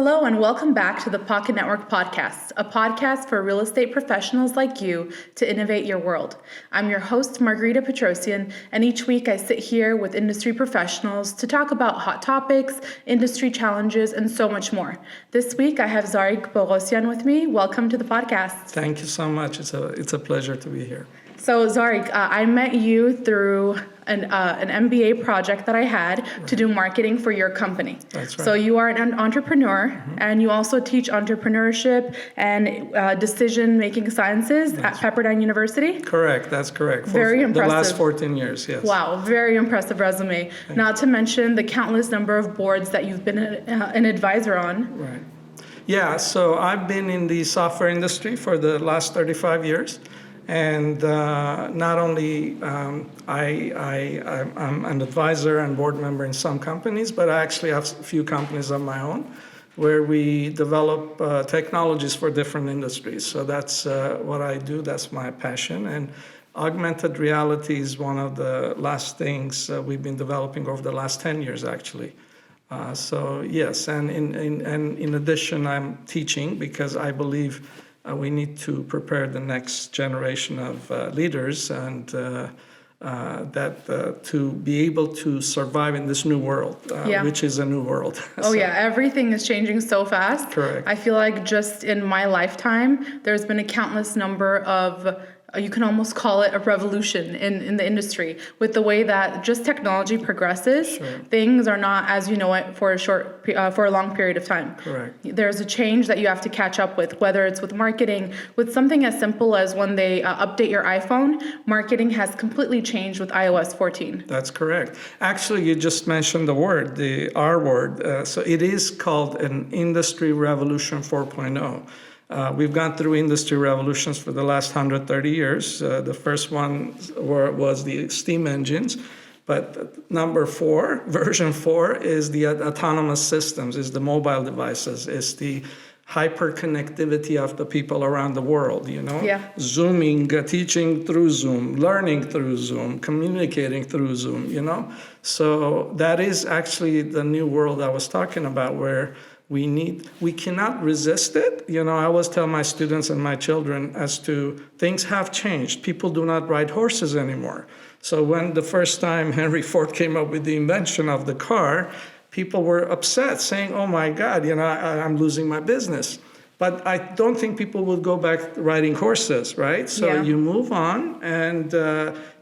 Hello and welcome back to the Pocket Network Podcast, a podcast for real estate professionals like you to innovate your world. I'm your host, Margarita Petrosian, and each week I sit here with industry professionals to talk about hot topics, industry challenges, and so much more. This week I have Zarik Boghossian with me. Welcome to the podcast. Thank you so much. It's a pleasure to be here. So Zarik, I met you through an MBA project that I had to do marketing for your company. That's right. So you are an entrepreneur, and you also teach entrepreneurship and decision-making sciences at Pepperdine University? Correct, that's correct. Very impressive. The last 14 years, yes. Wow, very impressive resume. Not to mention the countless number of boards that you've been an advisor on. Right. Yeah, so I've been in the software industry for the last 35 years. And not only I'm an advisor and board member in some companies, but I actually have a few companies of my own where we develop technologies for different industries. So that's what I do. That's my passion. And augmented reality is one of the last things we've been developing over the last 10 years, actually. So yes, and in addition, I'm teaching because I believe we need to prepare the next generation of leaders and to be able to survive in this new world, which is a new world. Everything is changing so fast. Correct. I feel like just in my lifetime, there's been a countless number of you can almost call it a revolution in the industry with the way that just technology progresses. Sure. Things are not as you know it for a long period of time. Correct. There's a change that you have to catch up with, whether it's with marketing, with something as simple as when they update your iPhone. Marketing has completely changed with iOS 14. That's correct. Actually, you just mentioned the word, the R word. So it is called an industry revolution 4.0. We've gone through industry revolutions for the last 130 years. The first one was the steam engines, but number 4, version 4, is the autonomous systems, is the mobile devices, is the hyper connectivity of the people around the world, Zooming, teaching through Zoom, learning through Zoom, communicating through Zoom, So that is actually the new world I was talking about, where we cannot resist it. I always tell my students and my children as to things have changed. People do not ride horses anymore. So when the first time Henry Ford came up with the invention of the car, people were upset, saying, oh my God, I'm losing my business. But I don't think people will go back riding horses, right? So you move on, and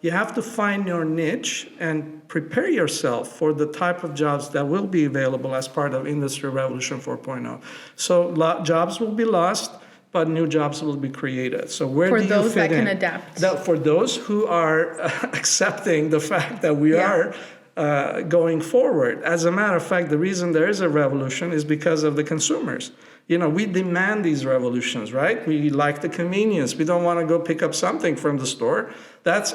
you have to find your niche and prepare yourself for the type of jobs that will be available as part of Industry Revolution 4.0. So jobs will be lost, but new jobs will be created. So where do you fit in? For those that can adapt. For those who are accepting the fact that we are going forward. As a matter of fact, the reason there is a revolution is because of the consumers. We demand these revolutions, right? We like the convenience. We don't want to go pick up something from the store. That's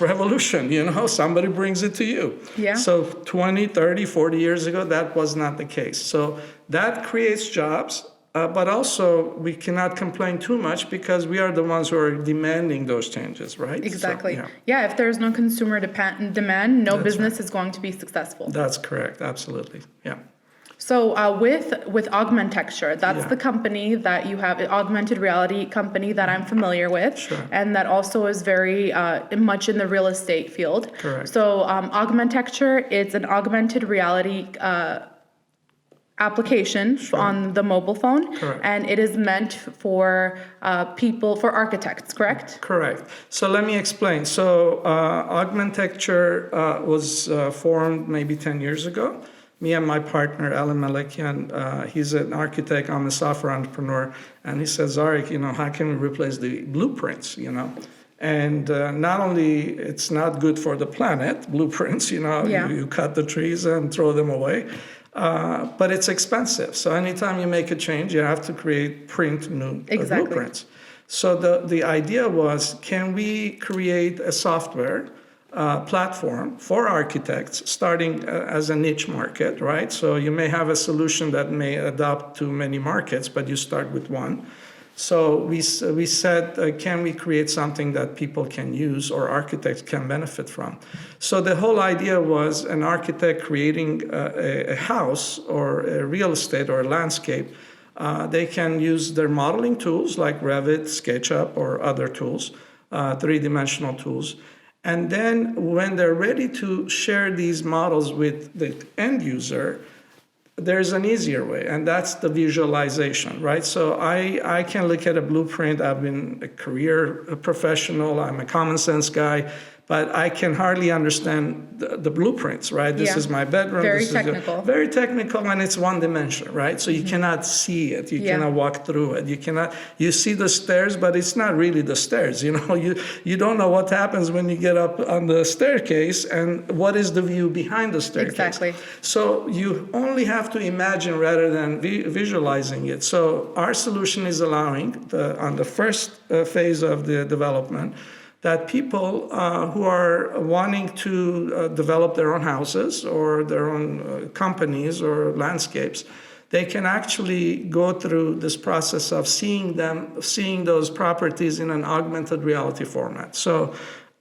revolution, Somebody brings it to you. Yeah. So 20, 30, 40 years ago, that was not the case. So that creates jobs, but also we cannot complain too much because we are the ones who are demanding those changes, right? Exactly. So, if there's no consumer demand, no business is going to be successful. That's correct. Absolutely. Yeah. So with AUGmentecture, that's the company that you have, an augmented reality company that I'm familiar with, and that also is very much in the real estate field. Correct. So AUGmentecture, it's an augmented reality application on the mobile phone, and it is meant for for architects, correct? Correct. So let me explain. So AUGmentecture was formed maybe 10 years ago. Me and my partner, Alan Malekian, he's an architect, I'm a software entrepreneur, and he said, Zarik, how can we replace the blueprints, And not only it's not good for the planet, blueprints, you cut the trees and throw them away, but it's expensive. So anytime you make a change, you have to print new blueprints. So the idea was, can we create a software platform for architects starting as a niche market, right? So you may have a solution that may adapt to many markets, but you start with one. So we said, can we create something that people can use or architects can benefit from? So the whole idea was an architect creating a house or a real estate or a landscape. They can use their modeling tools like Revit, SketchUp, or other tools, three-dimensional tools. And then when they're ready to share these models with the end user, there's an easier way, and that's the visualization, right? So I can look at a blueprint. I've been a career professional. I'm a common sense guy, but I can hardly understand the blueprints, right? This is my bedroom. Very technical. Very technical, and it's one dimension, right? So you cannot see it. You cannot walk through it. You see the stairs, but it's not really the stairs. You don't know what happens when you get up on the staircase and what is the view behind the staircase. Exactly. So you only have to imagine rather than visualizing it. So our solution is allowing, on the first phase of the development, that people who are wanting to develop their own houses or their own companies or landscapes, they can actually go through this process of seeing those properties in an augmented reality format. So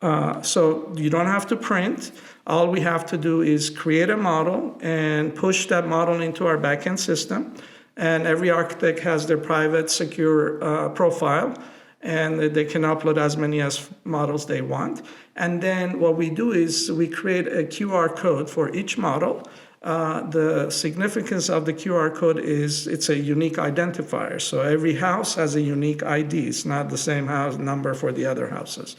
you don't have to print. All we have to do is create a model and push that model into our backend system. And every architect has their private, secure profile, and they can upload as many models they want. And then what we do is we create a QR code for each model. The significance of the QR code is it's a unique identifier. So every house has a unique ID. It's not the same house number for the other houses.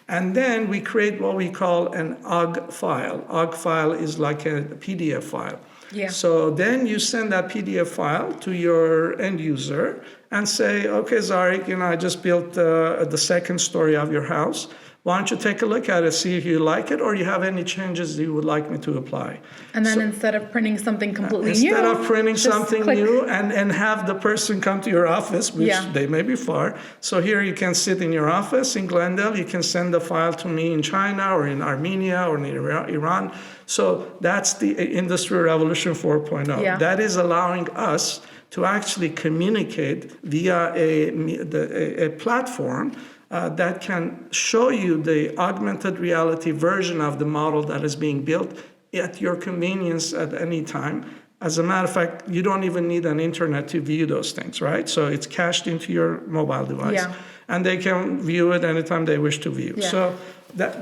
And then we create what we call an OUG file. OUG file is like a PDF file. Yeah. So then you send that PDF file to your end user and say, okay, Zarik, I just built the second story of your house. Why don't you take a look at it, see if you like it, or you have any changes you would like me to apply. And then instead of printing something completely instead new, of printing something click. new and have the person come to your office, which they may be far. So here you can sit in your office in Glendale. You can send the file to me in China or in Armenia or in Iran. So that's the Industry Revolution 4.0. Yeah. That is allowing us to actually communicate via a platform that can show you the augmented reality version of the model that is being built at your convenience at any time. As a matter of fact, you don't even need an internet to view those things, right? So it's cached into your mobile device, and they can view it anytime they wish to view. Yeah.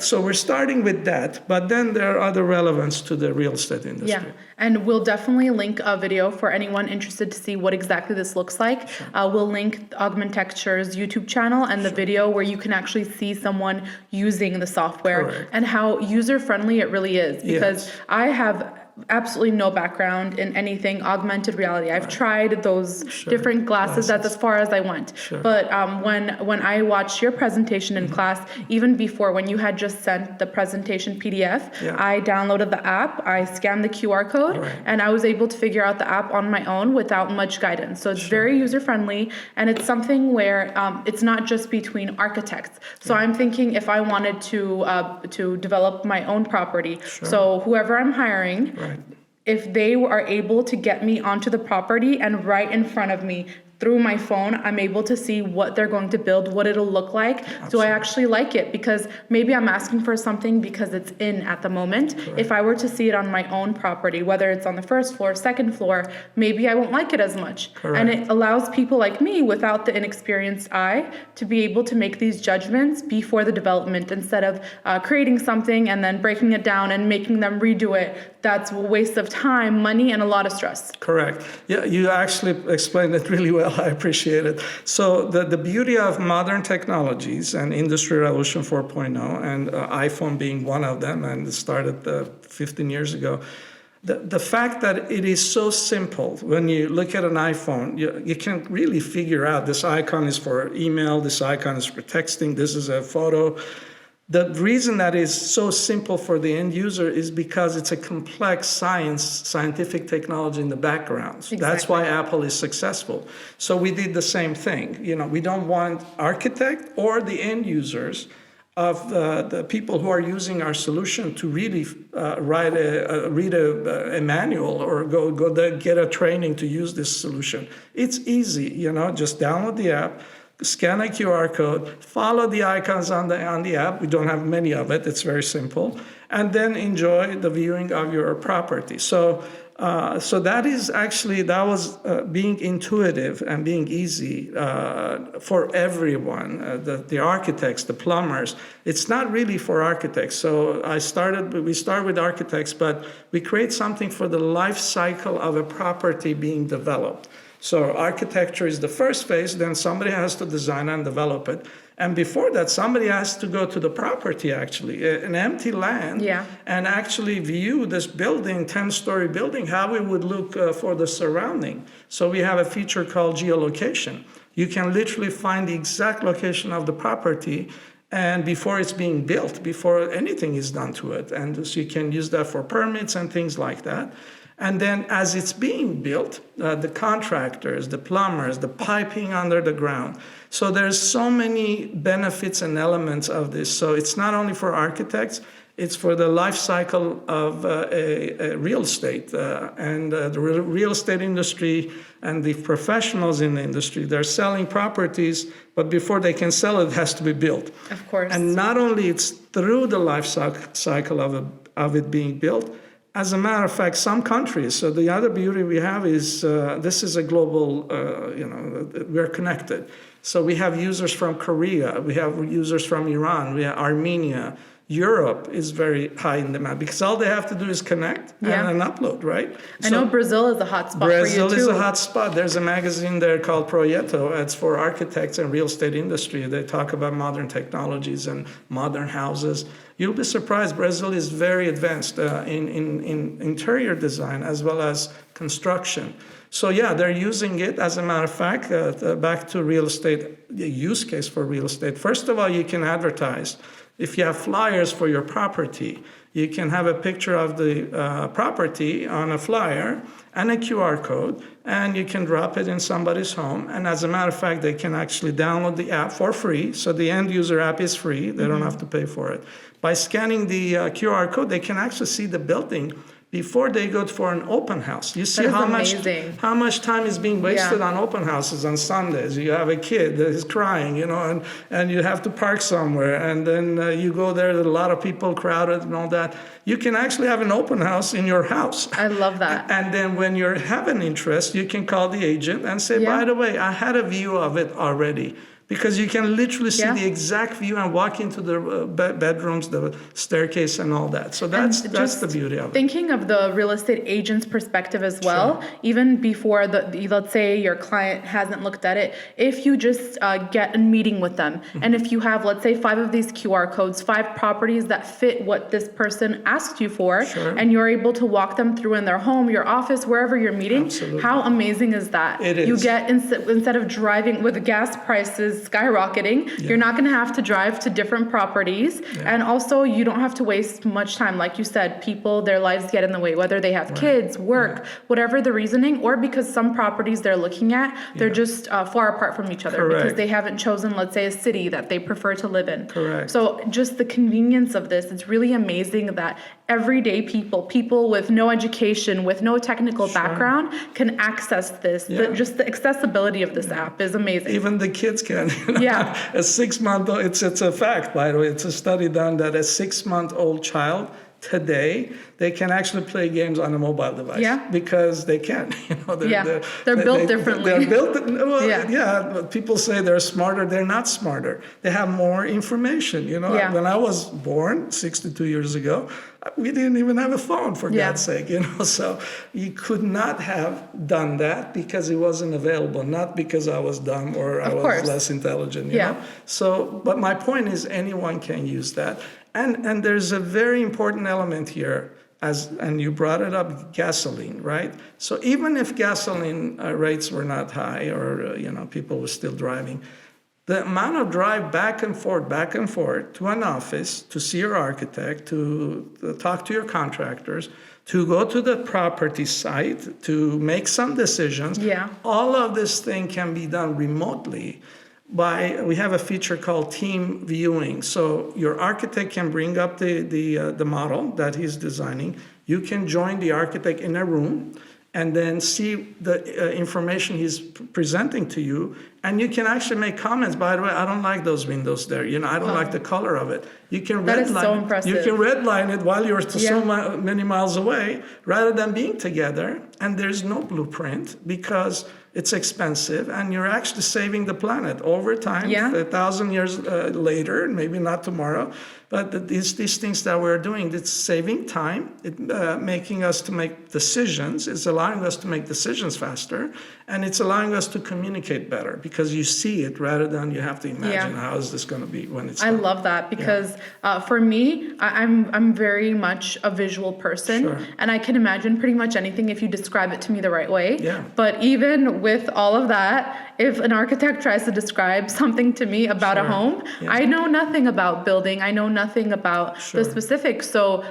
So we're starting with that, but then there are other relevance to the real estate industry. Yeah, and we'll definitely link a video for anyone interested to see what exactly this looks like. Sure. We'll link AUGmentecture's YouTube channel and the video where you can actually see someone using the software and how user-friendly it really is. Because I have absolutely no background in anything augmented reality. I've tried those different glasses. That's as far as I went. But when I watched your presentation in class, even before when you had just sent the presentation PDF, I downloaded the app, I scanned the QR code, and I was able to figure out the app on my own without much guidance. So it's very user-friendly, and it's something where it's not just between architects. So I'm thinking if I wanted to develop my own property, so whoever I'm hiring, if they are able to get me onto the property and right in front of me through my phone, I'm able to see what they're going to build, what it'll look like. Absolutely. Do I actually like it? Because maybe I'm asking for something because it's in at the moment. Correct. If I were to see it on my own property, whether it's on the first floor, second floor, maybe I won't like it as much. Correct. And it allows people like me without the inexperienced eye to be able to make these judgments before the development instead of creating something and then breaking it down and making them redo it. That's a waste of time, money, and a lot of stress. Correct. Yeah, you actually explained it really well. I appreciate it. So the beauty of modern technologies and Industry Revolution 4.0, and iPhone being one of them, and it started 15 years ago, the fact that it is so simple. When you look at an iPhone, you can really figure out this icon is for email, this icon is for texting, this is a photo. The reason that is so simple for the end user is because it's a complex scientific technology in the background. Exactly. That's why Apple is successful. So we did the same thing. We don't want architect or the end users of the people who are using our solution to really read a manual or go get a training to use this solution. It's easy, just download the app, scan a QR code, follow the icons on the app. We don't have many of it. It's very simple. And then enjoy the viewing of your property. So that was being intuitive and being easy for everyone, the architects, the plumbers. It's not really for architects. So we start with architects, but we create something for the life cycle of a property being developed. So architecture is the first phase, then somebody has to design and develop it. And before that, somebody has to go to the property, actually, an empty land, and actually view this building, 10-story building, how it would look for the surrounding. So we have a feature called geolocation. You can literally find the exact location of the property and before it's being built, before anything is done to it. And so you can use that for permits and things like that. And then as it's being built, the contractors, the plumbers, the piping under the ground. So there's so many benefits and elements of this. So it's not only for architects, it's for the life cycle of a real estate. And the real estate industry and the professionals in the industry, they're selling properties, but before they can sell it, it has to be built. Of course. And not only it's through the life cycle of it being built. As a matter of fact, some countries, so the other beauty we have is this is a global, we're connected. So we have users from Korea, we have users from Iran, we have Armenia. Europe is very high in demand because all they have to do is connect and upload, right? I know Brazil is a hot spot for you too. Brazil is a hot spot. There's a magazine there called Projeto. It's for architects and real estate industry. They talk about modern technologies and modern houses. You'll be surprised. Brazil is very advanced in interior design as well as construction. So they're using it. As a matter of fact, back to real estate, the use case for real estate. First of all, you can advertise. If you have flyers for your property, you can have a picture of the property on a flyer and a QR code, and you can drop it in somebody's home. And as a matter of fact, they can actually download the app for free. So the end user app is free. They don't have to pay for it. By scanning the QR code, they can actually see the building before they go for an open house. You see how much time is being wasted on open houses on Sundays. You have a kid that is crying, and you have to park somewhere, and then you go there, there's a lot of people crowded and all that. You can actually have an open house in your house. I love that. And then when you have an interest, you can call the agent and say, by the way, I had a view of it already. Because you can literally see the exact view and walk into the bedrooms, the staircase, and all that. So that's the beauty of it. Thinking of the real estate agent's perspective as well, even before let's say your client hasn't looked at it, if you just get a meeting with them, and if you have, let's say, 5 of these QR codes, 5 properties that fit what this person asked you for, and you're able to walk them through in their home, your office, wherever you're meeting, how amazing is that? It is. You get, instead of driving with gas prices skyrocketing, you're not going to have to drive to different properties, and also you don't have to waste much time. Like you said, people, their lives get in the way, whether they have kids, work, whatever the reasoning, or because some properties they're looking at, they're just far apart from each other because they haven't chosen, let's say, a city that they prefer to live in. So just the convenience of this, it's really amazing that everyday people with no education, with no technical background can access this. Just the accessibility of this app is amazing. Even the kids can. A 6-month-old, it's a fact, by the way. It's a study done that a 6-month-old child today, they can actually play games on a mobile device because they can. They're built differently. They're built. People say they're smarter. They're not smarter. They have more information. When I was born 62 years ago, we didn't even have a phone, for God's sake. So you could not have done that because it wasn't available, not because I was dumb or I was less intelligent. So, but my point is, anyone can use that. And there's a very important element here, and you brought it up, gasoline, right? So even if gasoline rates were not high, or people were still driving, the amount of drive back and forth to an office, to see your architect, to talk to your contractors, to go to the property site, to make some decisions, all of this thing can be done remotely. We have a feature called team viewing. So your architect can bring up the model that he's designing. You can join the architect in a room, and then see the information he's presenting to you. And you can actually make comments. By the way, I don't like those windows there. I don't like the color of it. You can That is redline so it. impressive. You can redline it while you're many miles away, rather than being together. And there's no blueprint because it's expensive, and you're actually saving the planet over time. 1,000 years later, maybe not tomorrow, but these things that we're doing, it's saving time, making us to make decisions, it's allowing us to make decisions faster, and it's allowing us to communicate better because you see it rather than you have to imagine how is this going to be when it's done. I love that because for me, I'm very much a visual person, and I can imagine pretty much anything if you describe it to me the right way. But even with all of that, if an architect tries to describe something to me about a home, I know nothing about building. I know nothing about the specifics. So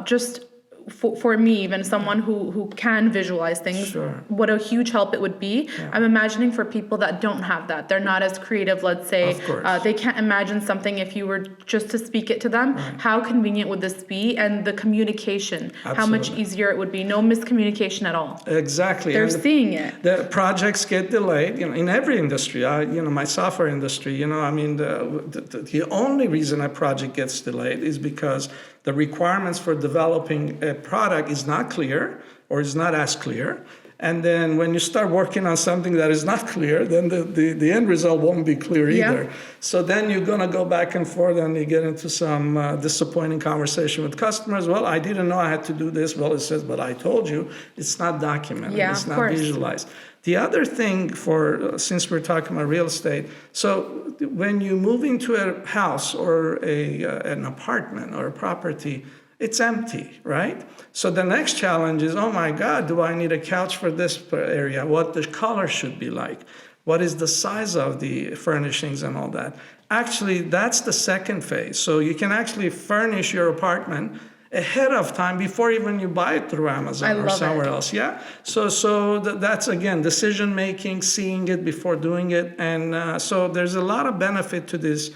just for me, even someone who can visualize things, what a huge help it would be. I'm imagining for people that don't have that. They're not as creative, let's say. They can't imagine something if you were just to speak it to them. How convenient would this be? And the communication, how much easier it would be. No miscommunication at all. Exactly. They're seeing it. The projects get delayed, in every industry. My software industry, the only reason a project gets delayed is because the requirements for developing a product is not clear or is not as clear. And then when you start working on something that is not clear, then the end result won't be clear either. So then you're going to go back and forth and you get into some disappointing conversation with customers. Well, I didn't know I had to do this. Well, it says, but I told you. It's not documented. It's not visualized. The other thing since we're talking about real estate, so when you move into a house or an apartment or a property, it's empty, right? So the next challenge is, oh my God, do I need a couch for this area? What the color should be like? What is the size of the furnishings and all that? Actually, that's the second phase. So you can actually furnish your apartment ahead of time before even you buy it through Amazon or somewhere else. So that's, again, decision making, seeing it before doing it. And so there's a lot of benefit to this,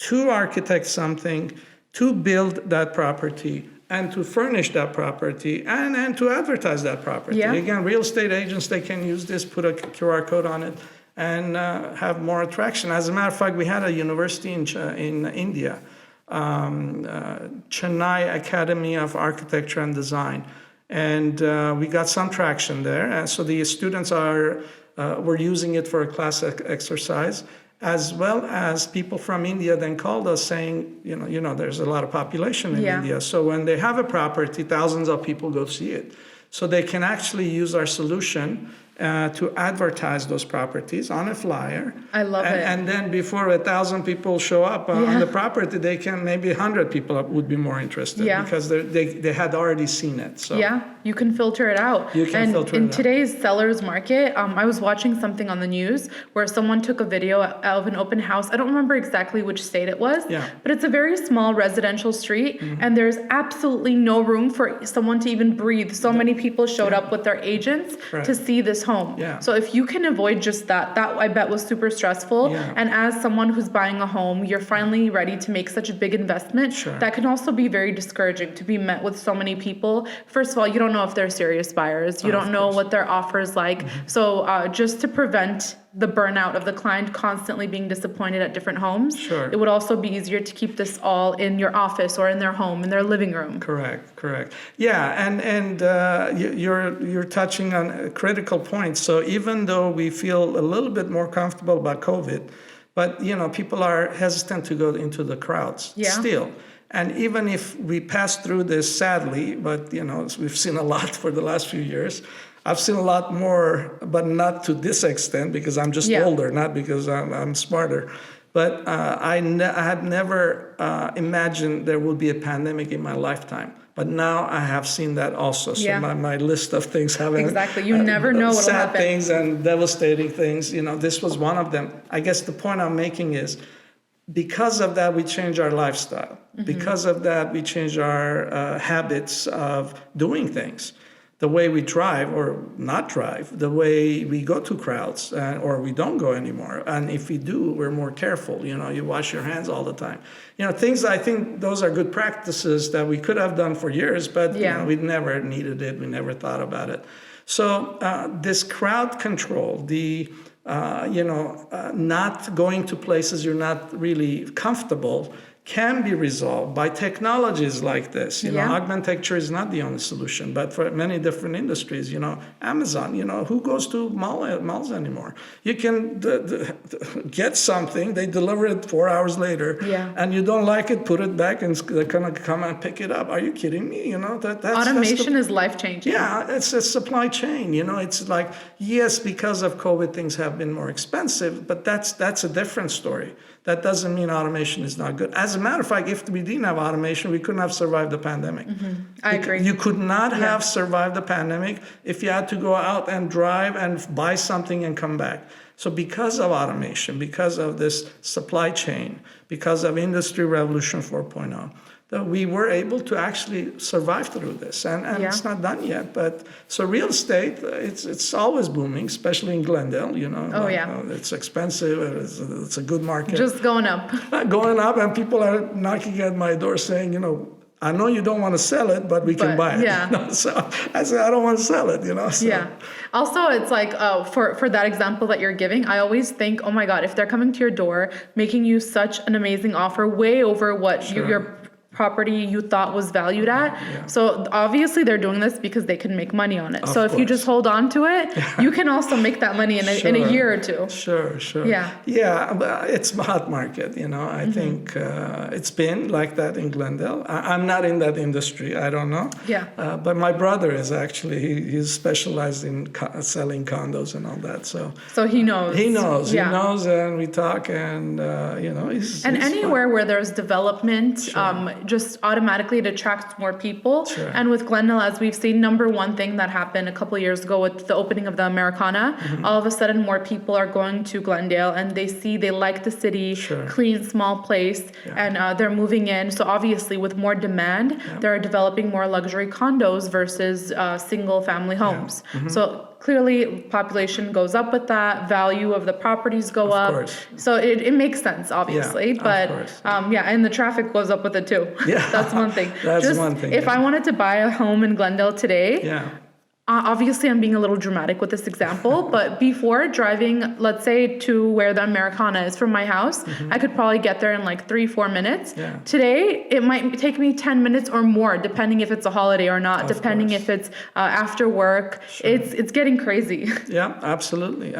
to architect something, to build that property, and to furnish that property, and to advertise that property. Again, real estate agents, they can use this, put a QR code on it, and have more attraction. As a matter of fact, we had a university in India, Chennai Academy of Architecture and Design, and we got some traction there. And so the students were using it for a class exercise, as well as people from India then called us saying, there's a lot of population in India. So when they have a property, thousands of people go see it. So they can actually use our solution to advertise those properties on a flyer. I love it. And then before 1,000 people show up on the property, maybe 100 people would be more interested because they had already seen it. So you can filter it out. In today's seller's market, I was watching something on the news where someone took a video of an open house. I don't remember exactly which state it was, but it's a very small residential street, and there's absolutely no room for someone to even breathe. So many people showed up with their agents to see this home. So if you can avoid just that I bet was super stressful. And as someone who's buying a home, you're finally ready to make such a big investment. That can also be very discouraging to be met with so many people. First of all, you don't know if they're serious buyers. You don't know what their offer is like. So just to prevent the burnout of the client constantly being disappointed at different homes, it would also be easier to keep this all in your office or in their home, in their living room. Correct. Yeah, and you're touching on a critical point. So even though we feel a little bit more comfortable about COVID, but people are hesitant to go into the crowds still. And even if we pass through this sadly, but we've seen a lot for the last few years. I've seen a lot more, but not to this extent because I'm just older, not because I'm smarter. But I had never imagined there would be a pandemic in my lifetime. But now I have seen that also. So my list of things have You never know what'll sad happen. things and devastating things. This was one of them. I guess the point I'm making is, because of that, we change our lifestyle. Because of that, we change our habits of doing things. The way we drive or not drive, the way we go to crowds, or we don't go anymore. And if we do, we're more careful. You wash your hands all the time. Things, I think those are good practices that we could have done for years, but we never needed it. We never thought about it. So this crowd control, not going to places you're not really comfortable, can be resolved by technologies like this. AUGmentecture is not the only solution, but for many different industries, Amazon, who goes to malls anymore? You can get something, they deliver it 4 hours later, and you don't like it, put it back, and they're gonna come and pick it up. Are you kidding me? Automation is life-changing. Yeah, it's a supply chain. It's like, yes, because of COVID, things have been more expensive, but that's a different story. That doesn't mean automation is not good. As a matter of fact, if we didn't have automation, we couldn't have survived the pandemic. I agree. You could not have survived the pandemic if you had to go out and drive and buy something and come back. So because of automation, because of this supply chain, because of Industry Revolution 4.0, that we were able to actually survive through this, and it's not done yet. But so real estate, it's always booming, especially in Glendale. It's expensive. It's a good market. Just going up. Going up, and people are knocking at my door saying, I know you don't want to sell it, but we can buy it. Yeah. So I said, I don't want to sell it. So. Yeah. Also, it's like for that example that you're giving, I always think, oh my God, if they're coming to your door, making you such an amazing offer, way over what your property you thought was valued at. So obviously they're doing this because they can make money on it. So if you just hold on to it, you can also make that money in a year or two. Sure. Yeah, but it's a hot market. I think it's been like that in Glendale. I'm not in that industry. I don't know. Yeah. But my brother is actually, he's specialized in selling condos and all that. So he knows. He knows, and we talk, and he's anywhere fun. Where there's development, just automatically it attracts more people. Sure. And with Glendale, as we've seen, number one thing that happened a couple of years ago with the opening of the Americana, all of a sudden more people are going to Glendale, and they like the city, clean, small place, and they're moving in. So obviously with more demand, they're developing more luxury condos versus single family homes. So clearly population goes up with that, value of the properties go up. Course. So it makes sense, obviously. But and the traffic goes up with it too. Yeah. That's one thing. That's one thing. If I wanted to buy a home in Glendale today, obviously I'm being a little dramatic with this example, but before driving, let's say to where the Americana is from my house, I could probably get there in like 3-4 minutes. Yeah. Today, it might take me 10 minutes or more, depending if it's a holiday or not, depending if it's after work. It's getting crazy. Yeah, absolutely.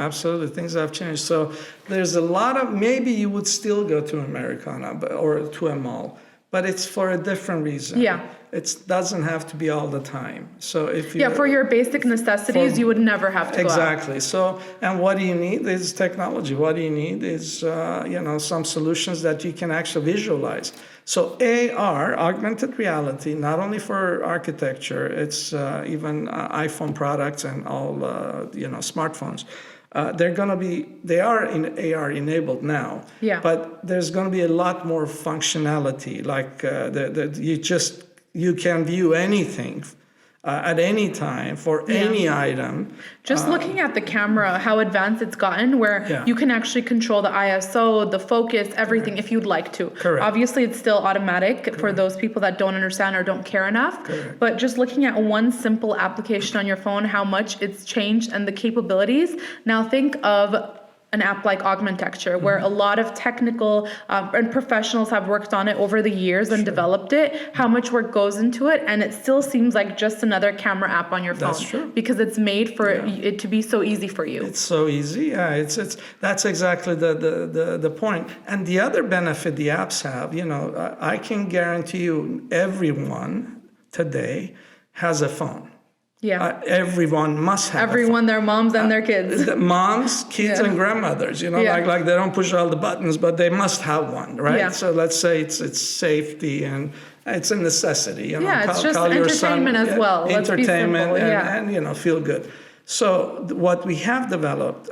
Things have changed. So there's a lot of, maybe you would still go to Americana or to a mall, but it's for a different reason. Yeah. It doesn't have to be all the time. So if for your basic necessities, you would never have to go Exactly. So, and what do you need is technology. What do you need is, some solutions that you can actually visualize. So AR, augmented reality, not only for architecture, it's even iPhone products and all, smartphones. They are in AR enabled now, but there's going to be a lot more functionality. Like you can view anything at any time for any item. Just looking at the camera, how advanced it's gotten, where you can actually control the ISO, the focus, everything if you'd like to. Correct. Obviously, it's still automatic for those people that don't understand or don't care enough. But just looking at one simple application on your phone, how much it's changed and the capabilities. Now think of an app like AUGmentecture, where a lot of technical and professionals have worked on it over the years and developed it, how much work goes into it, and it still seems like just another camera app on your phone. That's true. Because it's made for it to be so easy for you. It's so easy. It's that's exactly the point. And the other benefit the apps have, I can guarantee you everyone today has a phone. Yeah. Everyone must have. Everyone, their moms and their kids. Moms, kids, and grandmothers. Like they don't push all the buttons, but they must have one, right? Yeah. So let's say it's safety and it's a necessity. It's just entertainment as well. Entertainment and feel good. So what we have developed,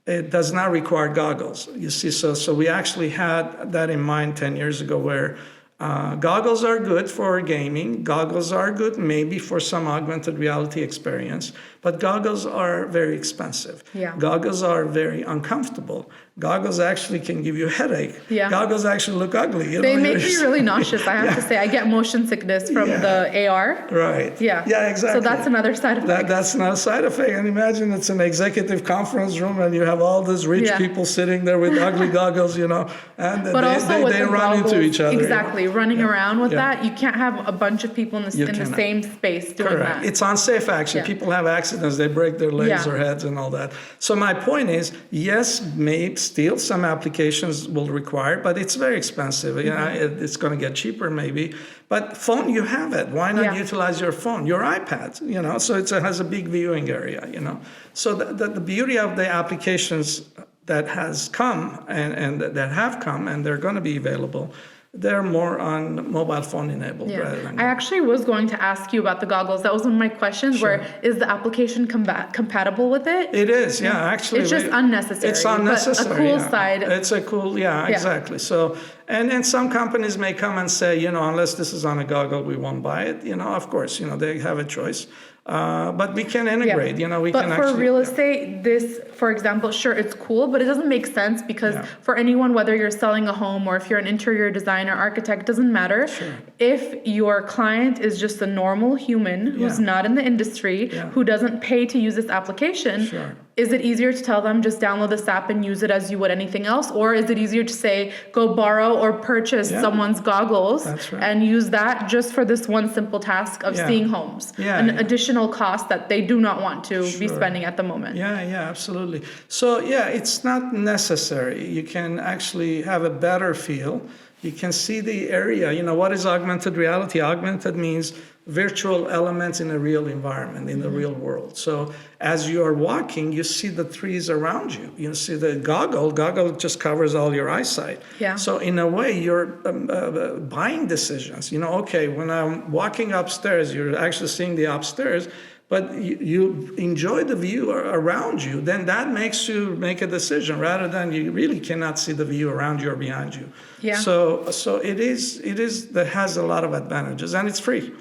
it does not require goggles. You see, so we actually had that in mind 10 years ago, where Goggles are good for gaming. Goggles are good maybe for some augmented reality experience, but goggles are very expensive. Yeah. Goggles are very uncomfortable. Goggles actually can give you a headache. Yeah. Goggles actually look ugly. They make me really nauseous, I have to say. I get motion sickness from the AR. Right. Yeah. Yeah, exactly. So that's another side effect. That's not a side effect. And imagine it's an executive conference room and you have all these rich people sitting there with ugly goggles, and But they run into each other. Exactly. Running around with that, you can't have a bunch of people in the same space doing Correct. that. It's unsafe action. People have accidents. They break their legs or heads and all that. So my point is, yes, maybe still some applications will require, but it's very expensive. It's going to get cheaper maybe. But phone, you have it. Why not utilize your phone, your iPad? So it has a big viewing area. So the beauty of the applications that has come and that have come and they're going to be available, they're more on mobile phone enabled rather than. I actually was going to ask you about the goggles. That was one of my questions. Where is the application compatible with it? It is, actually. It's just unnecessary. It's unnecessary. But a cool side. It's a cool, exactly. So, and then some companies may come and say, unless this is on a goggle, we won't buy it. Of course, they have a choice. But we can integrate, we but can for actually. real estate, this, for example, sure, it's cool, but it doesn't make sense because for anyone, whether you're selling a home or if you're an interior designer, architect, doesn't matter. Sure. If your client is just a normal human who's not in the industry, who doesn't pay to use this application, is it easier to tell them just download this app and use it as you would anything else? Or is it easier to say, go borrow or purchase someone's goggles and use that just for this one simple task of seeing homes? An additional cost that they do not want to be spending at the moment. Yeah, absolutely. So it's not necessary. You can actually have a better feel. You can see the area. What is augmented reality? Augmented means virtual elements in a real environment, in the real world. So as you are walking, you see the trees around you. You see the goggle just covers all your eyesight. Yeah. So in a way, you're buying decisions. Okay, when I'm walking upstairs, you're actually seeing the upstairs, but you enjoy the view around you, then that makes you make a decision rather than you really cannot see the view around you or behind you. Yeah. So it is that has a lot of advantages, and it's free.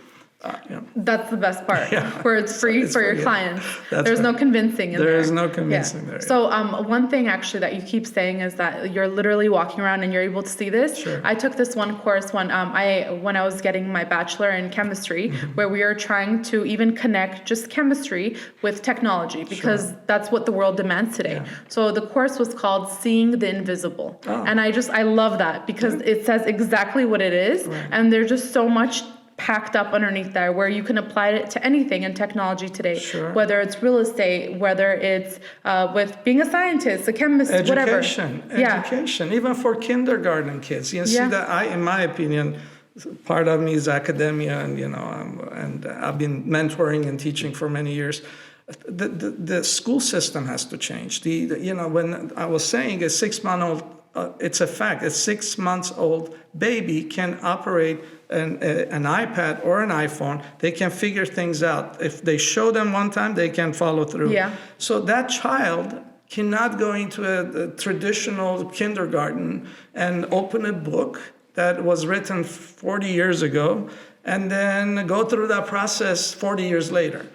That's the best part, where it's free for your clients. There's no convincing in there. There is no convincing there. So one thing actually that you keep saying is that you're literally walking around and you're able to see this. Sure. I took this one course when I was getting my bachelor in chemistry, where we were trying to even connect just chemistry with technology because that's what the world demands today. So the course was called Seeing the Invisible. And I love that because it says exactly what it is. And there's just so much packed up underneath there where you can apply it to anything in technology today, whether it's real estate, whether it's with being a scientist, a chemist, whatever. Education, even for kindergarten kids. See that in my opinion, part of me is academia, and I've been mentoring and teaching for many years. The school system has to change. When I was saying a 6-month-old, it's a fact. A 6-month-old baby can operate an iPad or an iPhone. They can figure things out. If they show them one time, they can follow through. So that child cannot go into a traditional kindergarten and open a book that was written 40 years ago and then go through that process 40 years later.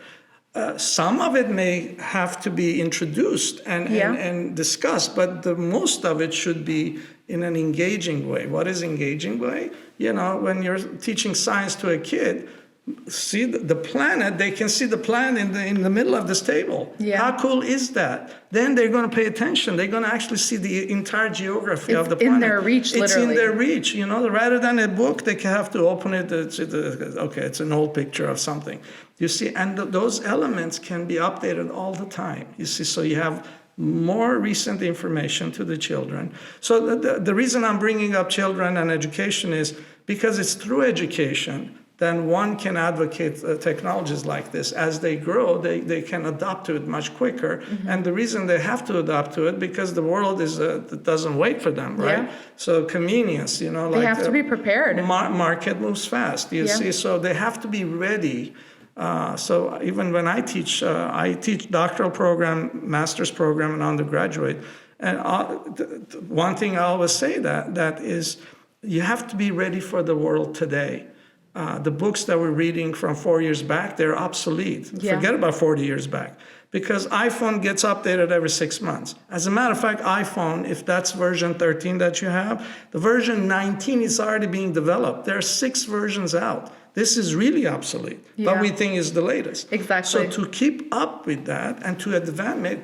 Some of it may have to be introduced and discussed, but the most of it should be in an engaging way. What is engaging way? When you're teaching science to a kid, see the planet, they can see the planet in the middle of this table. How cool is that? Then they're going to pay attention. They're going to actually see the entire geography of the planet. It's in their reach, literally. It's in their reach. Rather than a book, they can have to open it. It's an old picture of something. You see, and those elements can be updated all the time. You see, so you have more recent information to the children. So the reason I'm bringing up children and education is because it's through education then one can advocate technologies like this. As they grow, they can adapt to it much quicker. And the reason they have to adapt to it, because the world doesn't wait for them, right? So convenience, they have to be prepared. Market moves fast, you see, so they have to be ready. So even when I teach doctoral program, master's program, and undergraduate. And one thing I always say that is, you have to be ready for the world today. The books that we're reading from 4 years back, they're obsolete. Yeah. Forget about 40 years back. Because iPhone gets updated every 6 months. As a matter of fact, iPhone, if that's version 13 that you have, the version 19 is already being developed. There are 6 versions out. This is really obsolete, but we think is the latest. Exactly. So to keep up with that and to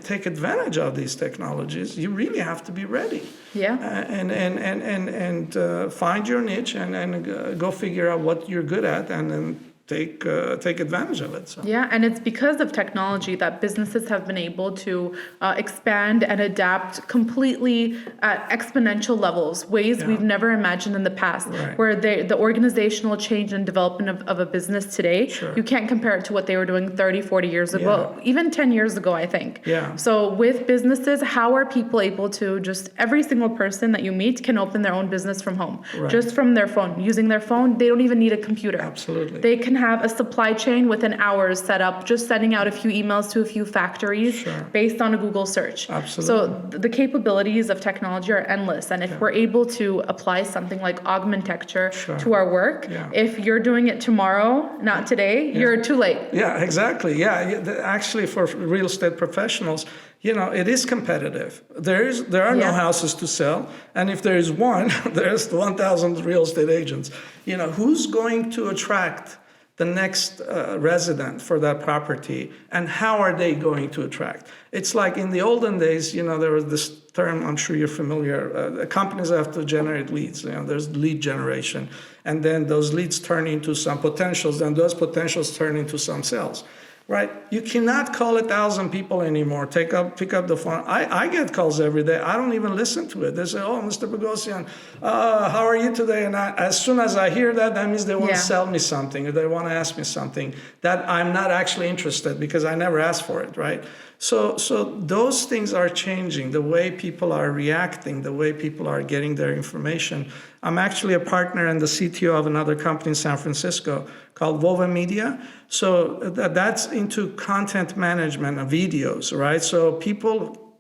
take advantage of these technologies, you really have to be ready. Yeah. And find your niche and go figure out what you're good at and then take advantage of it. So. Yeah, and it's because of technology that businesses have been able to expand and adapt completely at exponential levels, ways we've never imagined in the past, where the organizational change and development of a business today, you can't compare it to what they were doing 30, 40 years ago, even 10 years ago, I think. Yeah. So with businesses, how are people able to every single person that you meet can open their own business from home, just from their phone, using their phone. They don't even need a computer. Absolutely. They can have a supply chain within hours set up, just sending out a few emails to a few factories based on a Google search. Absolutely. So the capabilities of technology are endless. And if we're able to apply something like AUGmentecture to our work, if you're doing it tomorrow, not today, you're too late. Yeah, exactly. Yeah, actually for real estate professionals, it is competitive. There are no houses to sell. And if there is one, there's 1,000 real estate agents. Who's going to attract the next resident for that property, and how are they going to attract? It's like in the olden days, there was this term, I'm sure you're familiar, companies have to generate leads. There's lead generation, and then those leads turn into some potentials, and those potentials turn into some sales. Right? You cannot call 1,000 people anymore. Pick up the phone. I get calls every day. I don't even listen to it. They say, "Oh, Mr. Boghossian, how are you today?" And as soon as I hear that, that means they want to sell me something, or they want to ask me something that I'm not actually interested because I never asked for it, right? So those things are changing, the way people are reacting, the way people are getting their information. I'm actually a partner and the CTO of another company in San Francisco called Vova Media. So that's into content management of videos, right? So people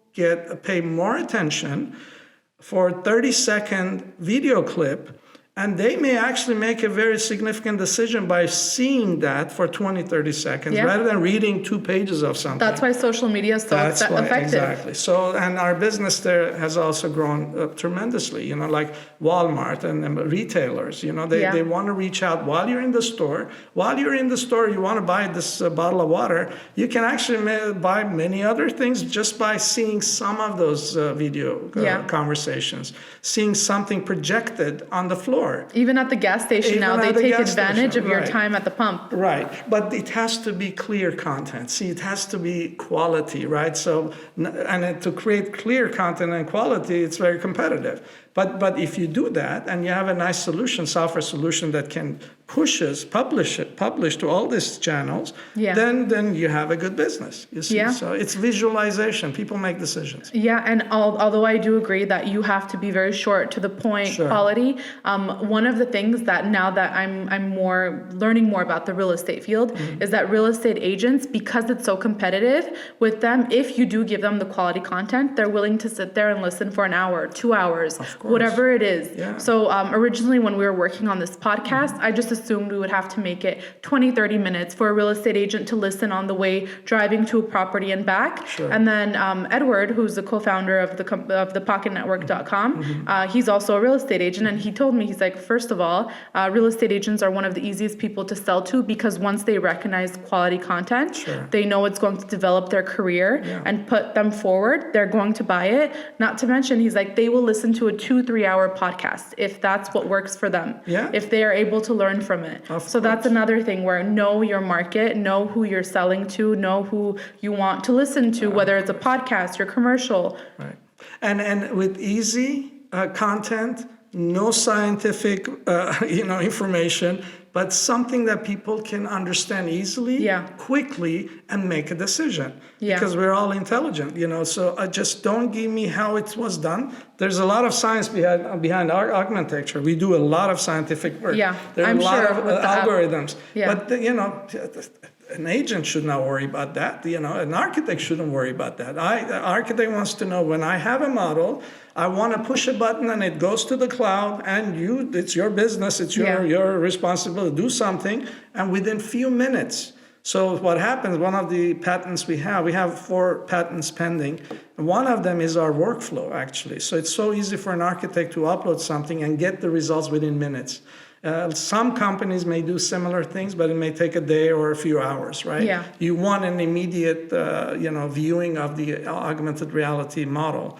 pay more attention for a 30-second video clip, and they may actually make a very significant decision by seeing that for 20, 30 seconds rather than reading 2 pages of something. That's why social media is so effective. Exactly. So, and our business there has also grown tremendously, like Walmart and retailers, they want to reach out while you're in the store. While you're in the store, you want to buy this bottle of water. You can actually buy many other things just by seeing some of those video conversations, seeing something projected on the floor. Even at the gas station now, they take advantage of your time at the pump. Right. But it has to be clear content. See, it has to be quality, right? So, and to create clear content and quality, it's very competitive. But if you do that and you have a nice software solution that can publish to all these channels, then you have a good business. You see, so it's visualization. People make decisions. Yeah, and although I do agree that you have to be very short to the point quality, one of the things that now that I'm learning more about the real estate field is that real estate agents, because it's so competitive with them, if you do give them the quality content, they're willing to sit there and listen for an hour, 2 hours, whatever it is. Yeah. So originally when we were working on this podcast, I just assumed we would have to make it 20, 30 minutes for a real estate agent to listen on the way driving to a property and back. And then Edward, who's the co-founder of the pocketnetwork.com, he's also a real estate agent, and he told me, he's like, first of all, real estate agents are one of the easiest people to sell to, because once they recognize quality content, they know it's going to develop their career and put them forward. They're going to buy it. Not to mention, he's like, they will listen to a 2-3 hour podcast if that's what works for them. If they are able to learn from it. So that's another thing, where know your market, know who you're selling to, know who you want to listen to, whether it's a podcast or commercial. Right. And with easy content, no scientific information, but something that people can understand easily, quickly, and make a decision. Because we're all intelligent, so just don't give me how it was done. There's a lot of science behind our AUGmentecture. We do a lot of scientific work. There are a lot of algorithms. But an agent should not worry about that. An architect shouldn't worry about that. The architect wants to know, when I have a model, I want to push a button and it goes to the cloud, and it's your business, it's your responsibility to do something, and within few minutes. So what happens, one of the patents we have 4 patents pending. One of them is our workflow, actually. So it's so easy for an architect to upload something and get the results within minutes. Some companies may do similar things, but it may take a day or a few hours, right? Yeah. You want an immediate, viewing of the augmented reality model,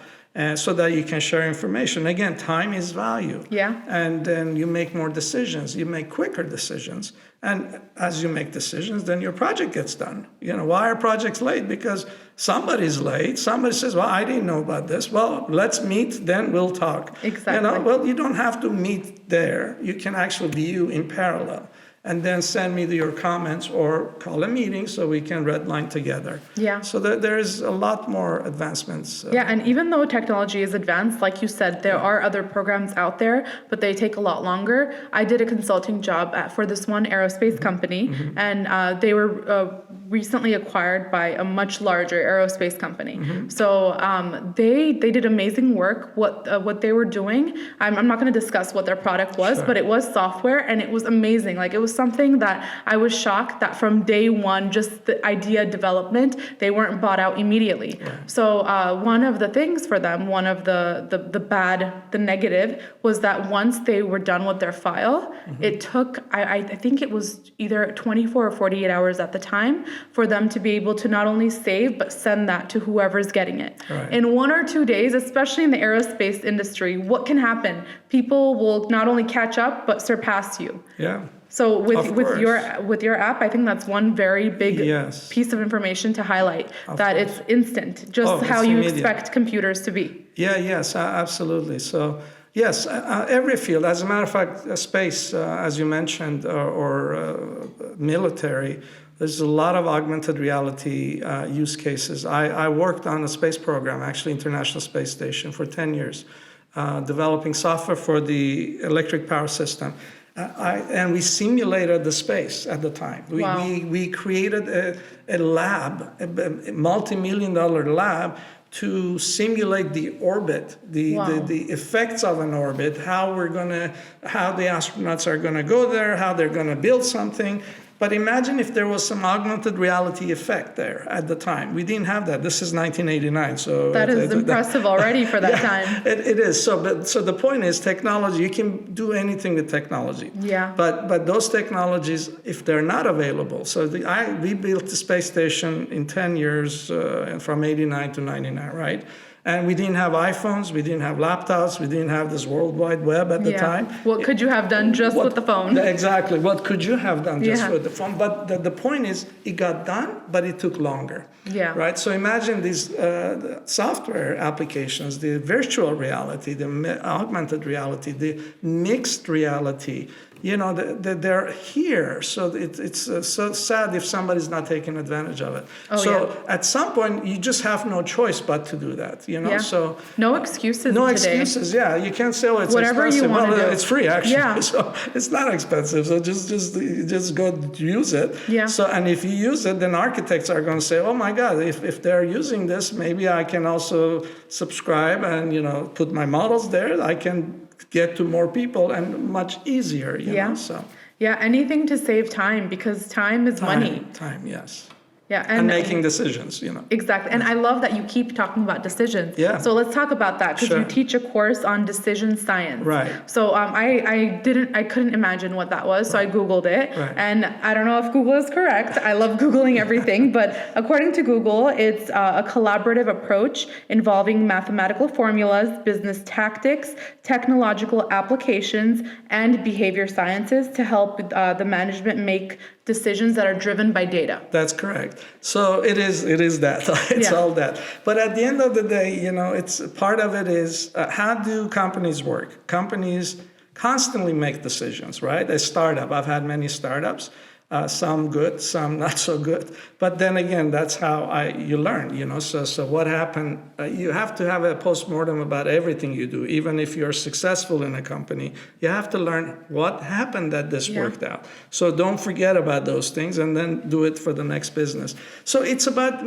so that you can share information. Again, time is value. Yeah. And then you make more decisions. You make quicker decisions. And as you make decisions, then your project gets done. Why are projects late? Because somebody's late. Somebody says, well, I didn't know about this. Well, let's meet, then we'll talk. Exactly. Well, you don't have to meet there. You can actually view in parallel. And then send me your comments or call a meeting so we can redline together. Yeah. So there is a lot more advancements. And even though technology is advanced, like you said, there are other programs out there, but they take a lot longer. I did a consulting job for this one aerospace company, and they were recently acquired by a much larger aerospace company. So they did amazing work. What they were doing, I'm not going to discuss what their product was, but it was software, and it was amazing. Like, it was something that I was shocked that from day one, just the idea development, they weren't bought out immediately. So one of the things for them, one of the negative, was that once they were done with their file, it took, I think it was either 24 or 48 hours at the time for them to be able to not only save, but send that to whoever's getting it. Right. In 1 or 2 days, especially in the aerospace industry, what can happen? People will not only catch up, but surpass you. Yeah. So with your app, I think that's one very big piece of information to highlight, that it's instant, just how you expect computers to be. Yes, absolutely. So yes, every field, as a matter of fact, space, as you mentioned, or military, there's a lot of augmented reality use cases. I worked on a space program, actually International Space Station, for 10 years, developing software for the electric power system. And we simulated the space at the time. We created a lab, a multi-million-dollar lab, to simulate the orbit, the effects of an orbit, how the astronauts are gonna go there, how they're gonna build something. But imagine if there was some augmented reality effect there at the time. We didn't have that. This is 1989, so that is impressive already for that time. It is. So the point is, technology. You can do anything with technology. Yeah. But those technologies, if they're not available, we built the space station in 10 years, from 89 to 99, right? And we didn't have iPhones, we didn't have laptops, we didn't have this World Wide Web at the time. What could you have done just with the phone? Exactly. What could you have done just with the phone? But the point is, it got done, but it took longer. Yeah. Right? So imagine these software applications, the virtual reality, the augmented reality, the mixed reality. They're here. So it's so sad if somebody's not taking advantage of it. At some point, you just have no choice but to do that. So no excuses. No today. excuses. Yeah, you can't say, it's whatever expensive. You want to do. It's free actually. Yeah. So it's not expensive. So just go use it. Yeah. So, and if you use it, then architects are going to say, oh my God, if they're using this, maybe I can also subscribe and put my models there. I can get to more people and much easier, you know, so. Yeah, anything to save time, because time is money. Time, yes. Yeah, and making decisions, Exactly, and I love that you keep talking about decisions. Yeah. So let's talk about that, because you teach a course on decision science. Right. So I couldn't imagine what that was, so I Googled it. Right. And I don't know if Google is correct. I love Googling everything, but according to Google, it's a collaborative approach involving mathematical formulas, business tactics, technological applications, and behavior sciences to help the management make decisions that are driven by data. That's correct. So it is that. It's all that. But at the end of the day, it's part of it is how do companies work? Companies constantly make decisions, right? A startup, I've had many startups. Some good, some not so good. But then again, that's how you learn, So what happened? You have to have a postmortem about everything you do. Even if you're successful in a company, you have to learn what happened that this worked out. So don't forget about those things and then do it for the next business. So it's about